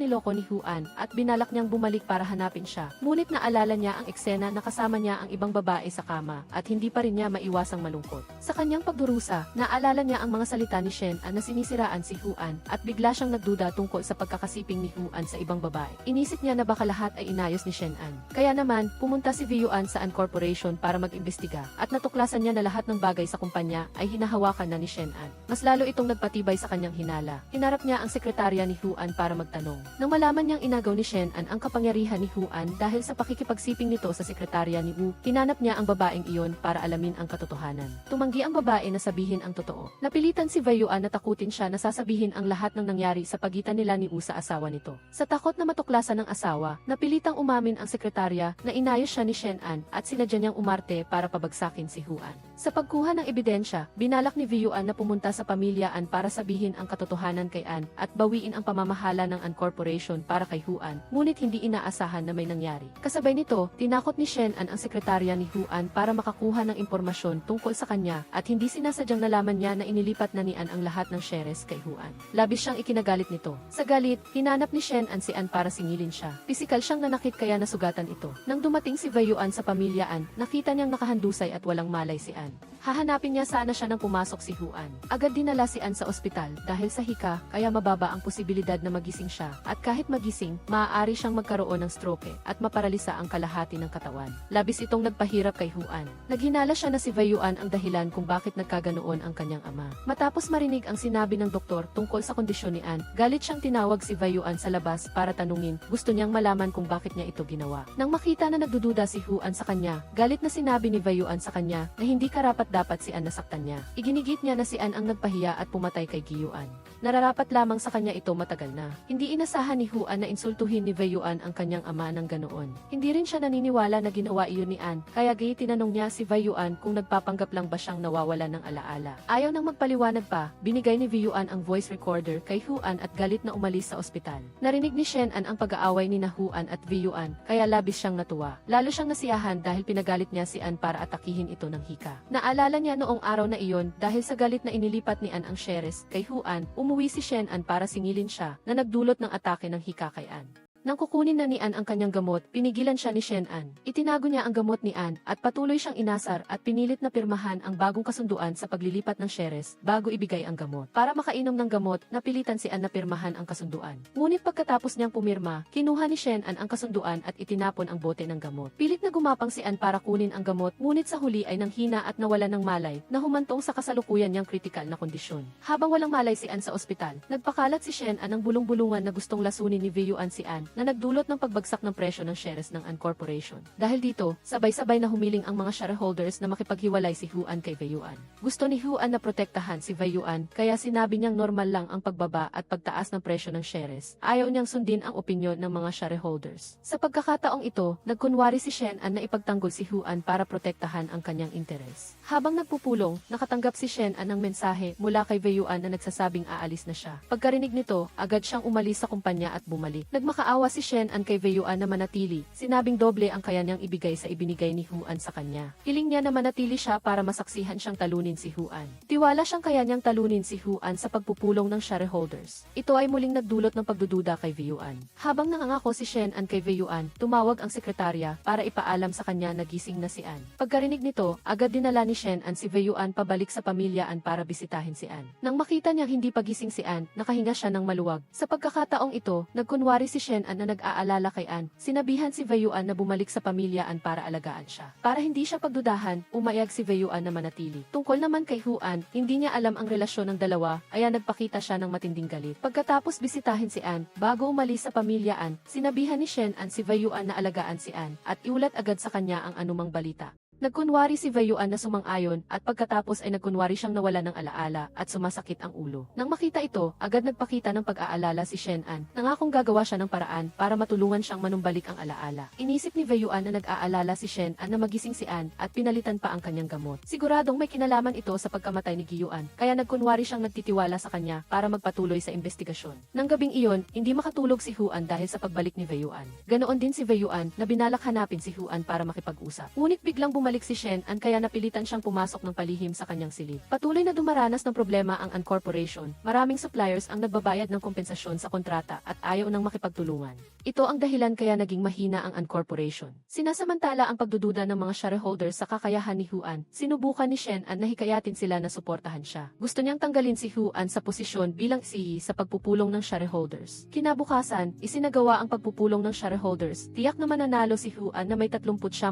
niloko ni Huan at binalak niyang bumalik para hanapin siya. Ngunit naalala niya ang eksena na kasama niya ang ibang babae sa kama at hindi pa rin niya maiwasang malungkot. Sa kanyang pagdurusa, naalala niya ang mga salita ni Shen An na sinisiraan si Huan at bigla siyang nagduda tungkol sa pagkakasiping ni Huan sa ibang babae. Inisip niya na baka lahat ay inayos ni Shen An. Kaya naman, pumunta si Wei Yuan sa An Corporation para mag-imbestiga at natuklasan niya na lahat ng bagay sa kumpanya ay hinahawakan na ni Shen An. Mas lalo itong nagpatibay sa kanyang hinala. Hinarap niya ang sekretarya ni Huan para magtanong. Nang malaman niyang inagaw ni Shen An ang kapangyarihan ni Huan dahil sa pakikipagsiping nito sa sekretarya ni Wu, hinanap niya ang babaeng iyon para alamin ang katotohanan. Tumanggi ang babae na sabihin ang totoo. Napilitan si Wei Yuan na takutin siya na sasabihin ang lahat ng nangyari sa pagitan nila ni Wu sa asawa nito. Sa takot na matuklasan ng asawa, napilitang umamin ang sekretarya na inayos siya ni Shen An at sinadya niyang umarte para pabagsakin si Huan. Sa pagkuha ng ebidensya, binalak ni Wei Yuan na pumunta sa pamilya An para sabihin ang katotohanan kay An at bawiin ang pamamahala ng An Corporation para kay Huan, ngunit hindi inaasahan na may nangyari. Kasabay nito, tinakot ni Shen An ang sekretarya ni Huan para makakuha ng impormasyon tungkol sa kanya at hindi sinasadyang nalaman niya na inilipat na ni An ang lahat ng shares kay Huan. Labis siyang ikinagalit nito. Sa galit, hinanap ni Shen An si An para singilin siya. Pisikal siyang nanakit kaya nasugatan ito. Nang dumating si Wei Yuan sa pamilya An, nakita niyang nakahandusay at walang malay si An. Hahanapin niya sana siya nang pumasok si Huan. Agad dinala si An sa ospital dahil sa hika, kaya mababa ang posibilidad na magising siya at kahit magising, maaari siyang magkaroon ng stroke at maparalisa ang kalahati ng katawan. Labis itong nagpahirap kay Huan. Naghinala siya na si Wei Yuan ang dahilan kung bakit nagkaganoon ang kanyang ama. Matapos marinig ang sinabi ng doktor tungkol sa kondisyon ni An, galit siyang tinawag si Wei Yuan sa labas para tanungin, gusto niyang malaman kung bakit niya ito ginawa. Nang makita na nagdududa si Huan sa kanya, galit na sinabi ni Wei Yuan sa kanya na hindi karapat-dapat si An nasaktan niya. Iginigit niya na si An ang nagpahiya at pumatay kay Giyuan. Nararapat lamang sa kanya ito matagal na. Hindi inasahan ni Huan na insultuhin ni Wei Yuan ang kanyang ama ng ganoon. Hindi rin siya naniniwala na ginawa iyon ni An, kaya gay tinanong niya si Wei Yuan kung nagpapanggap lang ba siyang nawawala ng alaala. Ayaw nang magpaliwanag pa, binigay ni Wei Yuan ang voice recorder kay Huan at galit na umalis sa ospital. Narinig ni Shen An ang pag-aaway ni Huan at Wei Yuan, kaya labis siyang natuwa. Lalo siyang nasiyahan dahil pinagalit niya si An para atakihin ito ng hika. Naalala niya noong araw na iyon dahil sa galit na inilipat ni An ang shares kay Huan, umuwi si Shen An para singilin siya na nagdulot ng atake ng hika kay An. Nang kukunin na ni An ang kanyang gamot, pinigilan siya ni Shen An. Itinago niya ang gamot ni An at patuloy siyang inasar at pinilit na pirmahan ang bagong kasunduan sa paglilipat ng shares bago ibigay ang gamot. Para makainom ng gamot, napilitan si An na pirmahan ang kasunduan. Ngunit pagkatapos niyang pumirma, kinuha ni Shen An ang kasunduan at itinapon ang bote ng gamot. Pilit na gumapang si An para kunin ang gamot, ngunit sa huli ay nanghina at nawala ng malay na humantong sa kasalukuyan niyang kritikal na kondisyon. Habang walang malay si An sa ospital, nagpakalat si Shen An ng bulong-bulungan na gustong lasunin ni Wei Yuan si An na nagdulot ng pagbagsak ng presyo ng shares ng An Corporation. Dahil dito, sabay-sabay na humiling ang mga shareholders na makipaghiwalay si Huan kay Wei Yuan. Gusto ni Huan na protektahan si Wei Yuan kaya sinabi niyang normal lang ang pagbaba at pagtaas ng presyo ng shares. Ayaw niyang sundin ang opinyon ng mga shareholders. Sa pagkakataong ito, nagkunwari si Shen An na ipagtanggol si Huan para protektahan ang kanyang interes. Habang nagpupulong, nakatanggap si Shen An ng mensahe mula kay Wei Yuan na nagsasabing aalis na siya. Pagkarinig nito, agad siyang umalis sa kumpanya at bumalik. Nagmakaawa si Shen An kay Wei Yuan na manatili, sinabing doble ang kaya niyang ibigay sa ibinigay ni Huan sa kanya. Hiling niya na manatili siya para masaksihan siyang talunin si Huan. Tiwala siyang kaya niyang talunin si Huan sa pagpupulong ng shareholders. Ito ay muling nagdulot ng pagdududa kay Wei Yuan. Habang nangangako si Shen An kay Wei Yuan, tumawag ang sekretarya para ipaalam sa kanya na gising na si An. Pagkarinig nito, agad dinala ni Shen An si Wei Yuan pabalik sa pamilya An para bisitahin si An. Nang makita niyang hindi pagising si An, nakahinga siya ng maluwag. Sa pagkakataong ito, nagkunwari si Shen An na nag-aalala kay An. Sinabihan si Wei Yuan na bumalik sa pamilya An para alagaan siya. Para hindi siya pagdudahan, umayag si Wei Yuan na manatili. Tungkol naman kay Huan, hindi niya alam ang relasyon ng dalawa, kaya nagpakita siya ng matinding galit. Pagkatapos bisitahin si An, bago umalis sa pamilya An, sinabihan ni Shen An si Wei Yuan na alagaan si An at iulat agad sa kanya ang anumang balita. Nagkunwari si Wei Yuan na sumang-ayon at pagkatapos ay nagkunwari siyang nawala ng alaala at sumasakit ang ulo. Nang makita ito, agad nagpakita ng pag-aalala si Shen An. Nangakong gagawa siya ng paraan para matulungan siyang manumbalik ang alaala. Inisip ni Wei Yuan na nag-aalala si Shen An na magising si An at pinalitan pa ang kanyang gamot. Siguradong may kinalaman ito sa pagkamatay ni Yuan, kaya nagkunwari siyang nagtitiwala sa kanya para magpatuloy sa investigasyon. Nang gabing iyon, hindi makatulog si Huan dahil sa pagbalik ni Wei Yuan. Ganoon din si Wei Yuan na binalak hanapin si Huan para makipag-usap. Ngunit biglang bumalik si Shen An kaya napilitan siyang pumasok ng palihim sa kanyang silid. Patuloy na dumaranas ng problema ang An Corporation. Maraming suppliers ang nagbabayad ng kompensasyon sa kontrata at ayaw nang makipagtulungan. Ito ang dahilan kaya naging mahina ang An Corporation. Sinasamantala ang pagdududa ng mga shareholders sa kakayahan ni Huan. Sinubukan ni Shen An na hikayatin sila na suportahan siya. Gusto niyang tanggalin si Huan sa posisyon bilang CEO sa pagpupulong ng shareholders. Kinabukasan, isinagawa ang pagpupulong ng shareholders. Tiyak na mananalo si Huan na may 39%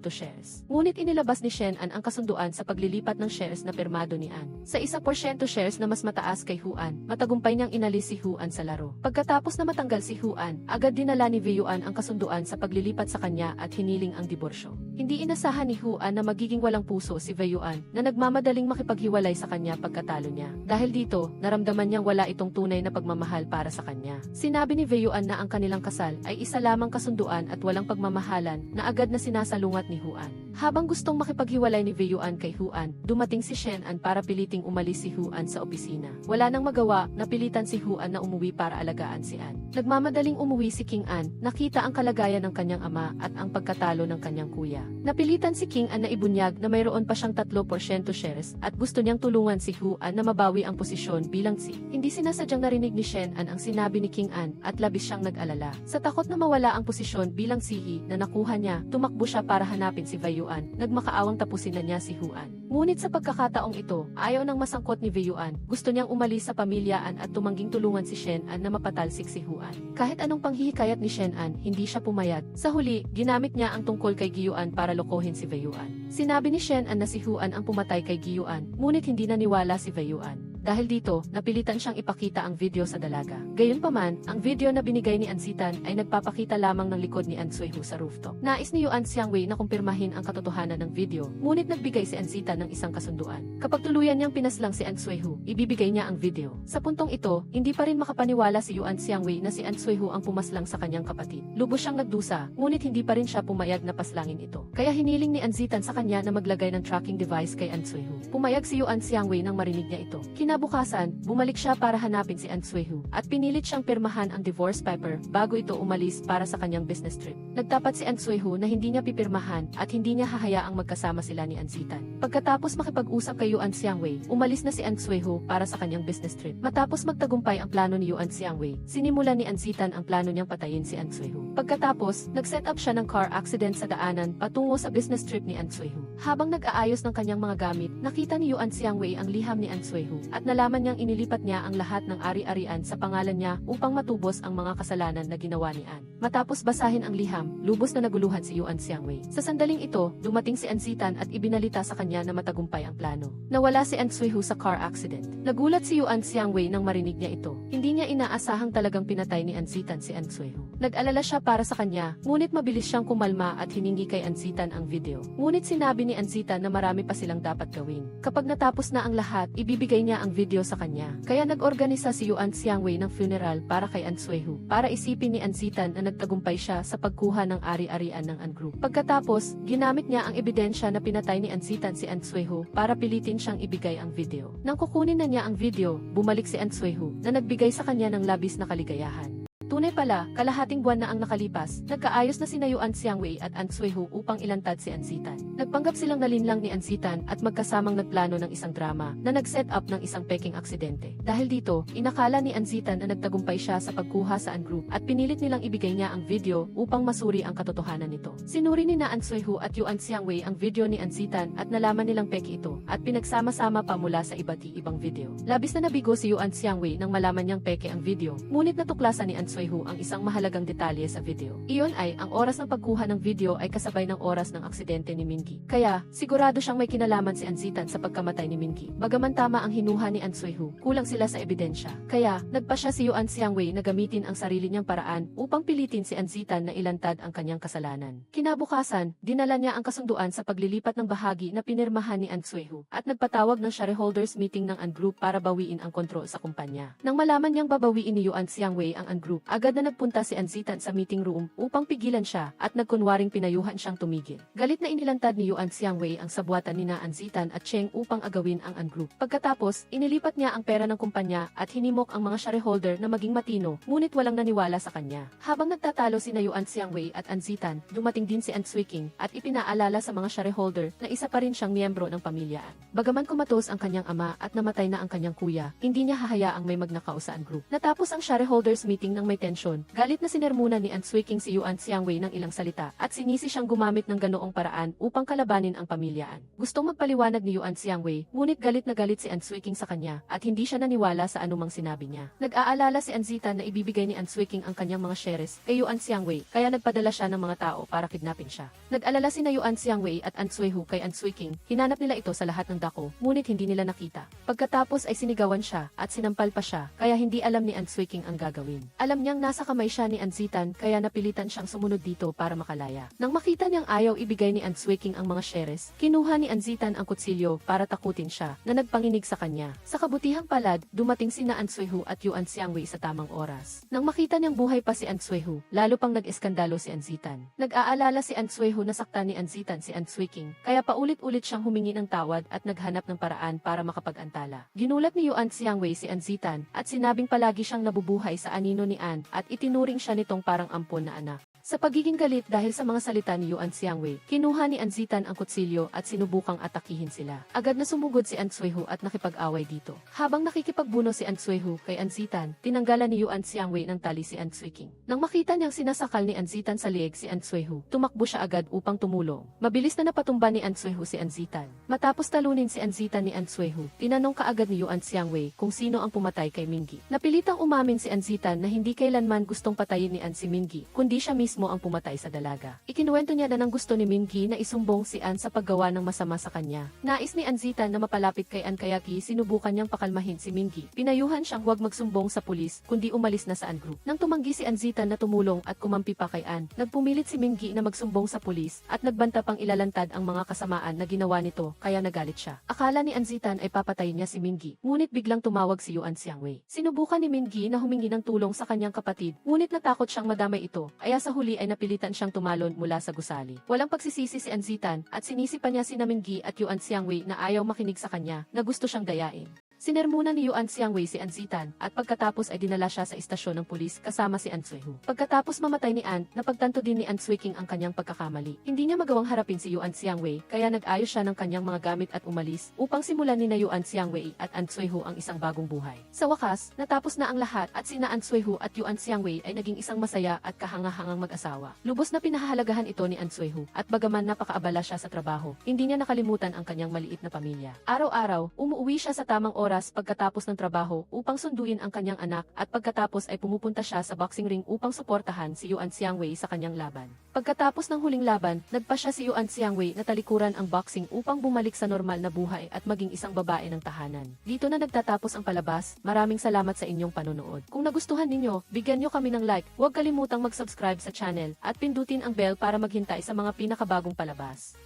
shares. Ngunit inilabas ni Shen An ang kasunduan sa paglilipat ng shares na pirmado ni An. Sa 1% shares na mas mataas kay Huan, matagumpay niyang inalis si Huan sa laro. Pagkatapos na matanggal si Huan, agad dinala ni Wei Yuan ang kasunduan sa paglilipat sa kanya at hiniling ang diborsyo. Hindi inasahan ni Huan na magiging walang puso si Wei Yuan na nagmamadaling makipaghiwalay sa kanya pagkatalo niya. Dahil dito, naramdaman niyang wala itong tunay na pagmamahal para sa kanya. Sinabi ni Wei Yuan na ang kanilang kasal ay isa lamang kasunduan at walang pagmamahalan na agad na sinasalungat ni Huan. Habang gustong makipaghiwalay ni Wei Yuan kay Huan, dumating si Shen An para piliting umalis si Huan sa opisina. Wala nang magawa, napilitan si Huan na umuwi para alagaan si An. Nagmamadaling umuwi si King An, nakita ang kalagayan ng kanyang ama at ang pagkatalo ng kanyang kuya. Napilitan si King An na ibunyag na mayroon pa siyang 3% shares at gusto niyang tulungan si Huan na mabawi ang posisyon bilang si. Hindi sinasadyang narinig ni Shen An ang sinabi ni King An at labis siyang nag-alala. Sa takot na mawala ang posisyon bilang CEO na nakuha niya, tumakbo siya para hanapin si Wei Yuan. Nagmakaawang tapusin na niya si Huan. Ngunit sa pagkakataong ito, ayaw nang masangkot ni Wei Yuan. Gusto niyang umalis sa pamilyaan at tumangging tulungan si Shen An na mapatalsik si Huan. Kahit anong panghihikayat ni Shen An, hindi siya pumayag. Sa huli, ginamit niya ang tungkol kay Yuan para lokohin si Wei Yuan. Sinabi ni Shen An na si Huan ang pumatay kay Yuan, ngunit hindi naniwala si Wei Yuan. Dahil dito, napilitan siyang ipakita ang video sa dalaga. Gayunpaman, ang video na binigay ni Anzitan ay nagpapakita lamang ng likod ni An Suihu sa rooftop. Nais ni Yuan Xiangwei na kumpirmahin ang katotohanan ng video, ngunit nagbigay si Anzitan ng isang kasunduan. Kapag tuluyan niyang pinaslang si An Suihu, ibibigay niya ang video. Sa puntong ito, hindi pa rin makapaniwala si Yuan Xiangwei na si An Suihu ang pumaslang sa kanyang kapatid. Lubos siyang nagdusa, ngunit hindi pa rin siya pumayag na paslangin ito. Kaya hiniling ni Anzitan sa kanya na maglagay ng tracking device kay An Suihu. Pumayag si Yuan Xiangwei nang marinig niya ito. Kinabukasan, bumalik siya para hanapin si An Sueho at pinilit siyang pirmahan ang divorce paper bago ito umalis para sa kanyang business trip. Nagtapat si An Sueho na hindi niya pipirmahan at hindi niya hahayaang magkasama sila ni Anzitan. Pagkatapos makipag-usap kay Yuan Xiangwei, umalis na si An Sueho para sa kanyang business trip. Matapos magtagumpay ang plano ni Yuan Xiangwei, sinimulan ni Anzitan ang plano niyang patayin si An Sueho. Pagkatapos, nag-set up siya ng car accident sa daanan patungo sa business trip ni An Sueho. Habang nag-aayos ng kanyang mga gamit, nakita ni Yuan Xiangwei ang liham ni An Sueho at nalaman niyang inilipat niya ang lahat ng ari-arian sa pangalan niya upang matubos ang mga kasalanan na ginawa ni An. Matapos basahin ang liham, lubos na naguluhan si Yuan Xiangwei. Sa sandaling ito, dumating si Anzitan at ibinalita sa kanya na matagumpay ang plano. Nawala si An Sueho sa car accident. Nagulat si Yuan Xiangwei nang marinig niya ito. Hindi niya inaasahang talagang pinatay ni Anzitan si An Sueho. Nag-alala siya para sa kanya, ngunit mabilis siyang kumalma at hiningi kay Anzitan ang video. Ngunit sinabi ni Anzitan na marami pa silang dapat gawin. Kapag natapos na ang lahat, ibibigay niya ang video sa kanya. Kaya nag-organisa si Yuan Xiangwei ng funeral para kay An Sueho, para isipin ni Anzitan na nagtagumpay siya sa pagkuha ng ari-arian ng An Group. Pagkatapos, ginamit niya ang ebidensya na pinatay ni Anzitan si An Sueho para pilitin siyang ibigay ang video. Nang kukunin na niya ang video, bumalik si An Sueho na nagbigay sa kanya ng labis na kaligayahan. Tunay pala, kalahating buwan na ang nakalipas, nagkaayos na sina Yuan Xiangwei at An Sueho upang ilantad si Anzitan. Nagpanggap silang nalinlang ni Anzitan at magkasamang nagplano ng isang drama na nag-set up ng isang peking aksidente. Dahil dito, inakala ni Anzitan na nagtagumpay siya sa pagkuha sa An Group at pinilit nilang ibigay niya ang video upang masuri ang katotohanan nito. Sinuri ni na An Sueho at Yuan Xiangwei ang video ni Anzitan at nalaman nilang peki ito at pinagsama-sama pa mula sa iba't ibang video. Labis na nabigo si Yuan Xiangwei nang malaman niyang peke ang video, ngunit natuklasan ni An Sueho ang isang mahalagang detalye sa video. Iyon ay, ang oras ng pagkuha ng video ay kasabay ng oras ng aksidente ni Minki. Kaya, sigurado siyang may kinalaman si Anzitan sa pagkamatay ni Minki. Bagaman tama ang hinuha ni An Sueho, kulang sila sa ebidensya. Kaya, nagpa siya si Yuan Xiangwei na gamitin ang sarili niyang paraan upang pilitin si Anzitan na ilantad ang kanyang kasalanan. Kinabukasan, dinala niya ang kasunduan sa paglilipat ng bahagi na pinirmahan ni An Sueho at nagpatawag ng shareholders meeting ng An Group para bawiin ang kontrol sa kumpanya. Nang malaman niyang babawiin ni Yuan Xiangwei ang An Group, agad na nagpunta si Anzitan sa meeting room upang pigilan siya at nagkunwaring pinayuhan siyang tumigil. Galit na inilantad ni Yuan Xiangwei ang sabuatan ni na Anzitan at Cheng upang agawin ang An Group. Pagkatapos, inilipat niya ang pera ng kumpanya at hinimok ang mga shareholder na maging matino, ngunit walang naniwala sa kanya. Habang nagtatalo sina Yuan Xiangwei at Anzitan, dumating din si An Sueking at ipinaalala sa mga shareholder na isa pa rin siyang miyembro ng pamilya. Bagaman kumatos ang kanyang ama at namatay na ang kanyang kuya, hindi niya hahayaang may magnakaw sa An Group. Natapos ang shareholders meeting ng may tensyon. Galit na sinermona ni An Sueking si Yuan Xiangwei ng ilang salita at sinisi siyang gumamit ng ganoong paraan upang kalabanin ang pamilyaan. Gustong magpaliwanag ni Yuan Xiangwei, ngunit galit na galit si An Sueking sa kanya at hindi siya naniwala sa anumang sinabi niya. Nag-aalala si Anzitan na ibibigay ni An Sueking ang kanyang mga shares kay Yuan Xiangwei, kaya nagpadala siya ng mga tao para kidnapin siya. Nag-alala sina Yuan Xiangwei at An Sueho kay An Sueking, hinanap nila ito sa lahat ng dako, ngunit hindi nila nakita. Pagkatapos ay sinigawan siya at sinampal pa siya, kaya hindi alam ni An Sueking ang gagawin. Alam niyang nasa kamay siya ni Anzitan kaya napilitan siyang sumunod dito para makalaya. Nang makita niyang ayaw ibigay ni An Sueking ang mga shares, kinuha ni Anzitan ang kutsilyo para takutin siya na nagpanginig sa kanya. Sa kabutihang palad, dumating sina An Sueho at Yuan Xiangwei sa tamang oras. Nang makita niyang buhay pa si An Sueho, lalo pang nag-eskandalo si Anzitan. Nag-aalala si An Sueho na saktan ni Anzitan si An Sueking, kaya paulit-ulit siyang humingi ng tawad at naghanap ng paraan para makapag-antala. Ginulat ni Yuan Xiangwei si Anzitan at sinabing palagi siyang nabubuhay sa anino ni An at itinuring siya nitong parang ampon na anak. Sa pagiging galit dahil sa mga salita ni Yuan Xiangwei, kinuha ni Anzitan ang kutsilyo at sinubukang atakihin sila. Agad na sumugod si An Sueho at nakipag-away dito. Habang nakikipagbuno si An Sueho kay Anzitan, tinanggalan ni Yuan Xiangwei ng tali si An Sueking. Nang makita niyang sinasakal ni Anzitan sa lieg si An Sueho, tumakbo siya agad upang tumulong. Mabilis na napatumba ni An Sueho si Anzitan. Matapos talunin si Anzitan ni An Sueho, tinanong kaagad ni Yuan Xiangwei kung sino ang pumatay kay Mingi. Napilitang umamin si Anzitan na hindi kailanman gustong patayin ni An si Mingi, kundi siya mismo ang pumatay sa dalaga. Ikinuwento niya na ng gusto ni Mingi na isumbong si An sa paggawa ng masama sa kanya. Nais ni Anzitan na mapalapit kay An kaya sinubukan niyang pakalmahin si Mingi. Pinayuhan siyang huwag magsumbong sa pulis kundi umalis na sa An Group. Nang tumanggi si Anzitan na tumulong at kumampi pa kay An, nagpumilit si Mingi na magsumbong sa pulis at nagbanta pang ilalantad ang mga kasamaan na ginawa nito kaya nagalit siya. Akala ni Anzitan ay papatayin niya si Mingi, ngunit biglang tumawag si Yuan Xiangwei. Sinubukan ni Mingi na humingi ng tulong sa kanyang kapatid, ngunit natakot siyang madamay ito, kaya sa huli ay napilitan siyang tumalon mula sa gusali. Walang pagsisisi si Anzitan at sinisi pa niya si Mingi at Yuan Xiangwei na ayaw makinig sa kanya, na gusto siyang dayain. Sinermona ni Yuan Xiangwei si An Zitan at pagkatapos ay dinala siya sa istasyon ng pulis kasama si An Suihu. Pagkatapos mamatay ni An, napagtanto din ni An Suiking ang kanyang pagkakamali. Hindi niya magawang harapin si Yuan Xiangwei kaya nag-ayos siya ng kanyang mga gamit at umalis upang simulan ni na Yuan Xiangwei at An Suihu ang isang bagong buhay. Sa wakas, natapos na ang lahat at sina An Suihu at Yuan Xiangwei ay naging isang masaya at kahangahangang mag-asawa. Lubos na pinahahalagahan ito ni An Suihu at bagaman napakaabala siya sa trabaho, hindi niya nakalimutan ang kanyang maliit na pamilya. Araw-araw, umuwi siya sa tamang oras pagkatapos ng trabaho upang sunduin ang kanyang anak at pagkatapos ay pumupunta siya sa boxing ring upang suportahan si Yuan Xiangwei sa kanyang laban. Pagkatapos ng huling laban, nagpa siya si Yuan Xiangwei na talikuran ang boxing upang bumalik sa normal na buhay at maging isang babae ng tahanan. Dito na nagtatapos ang palabas. Maraming salamat sa inyong panonood. Kung nagustuhan ninyo, bigyan nyo kami ng like, huwag kalimutang mag-subscribe sa channel at pindutin ang bell para maghintay sa mga pinakabagong palabas.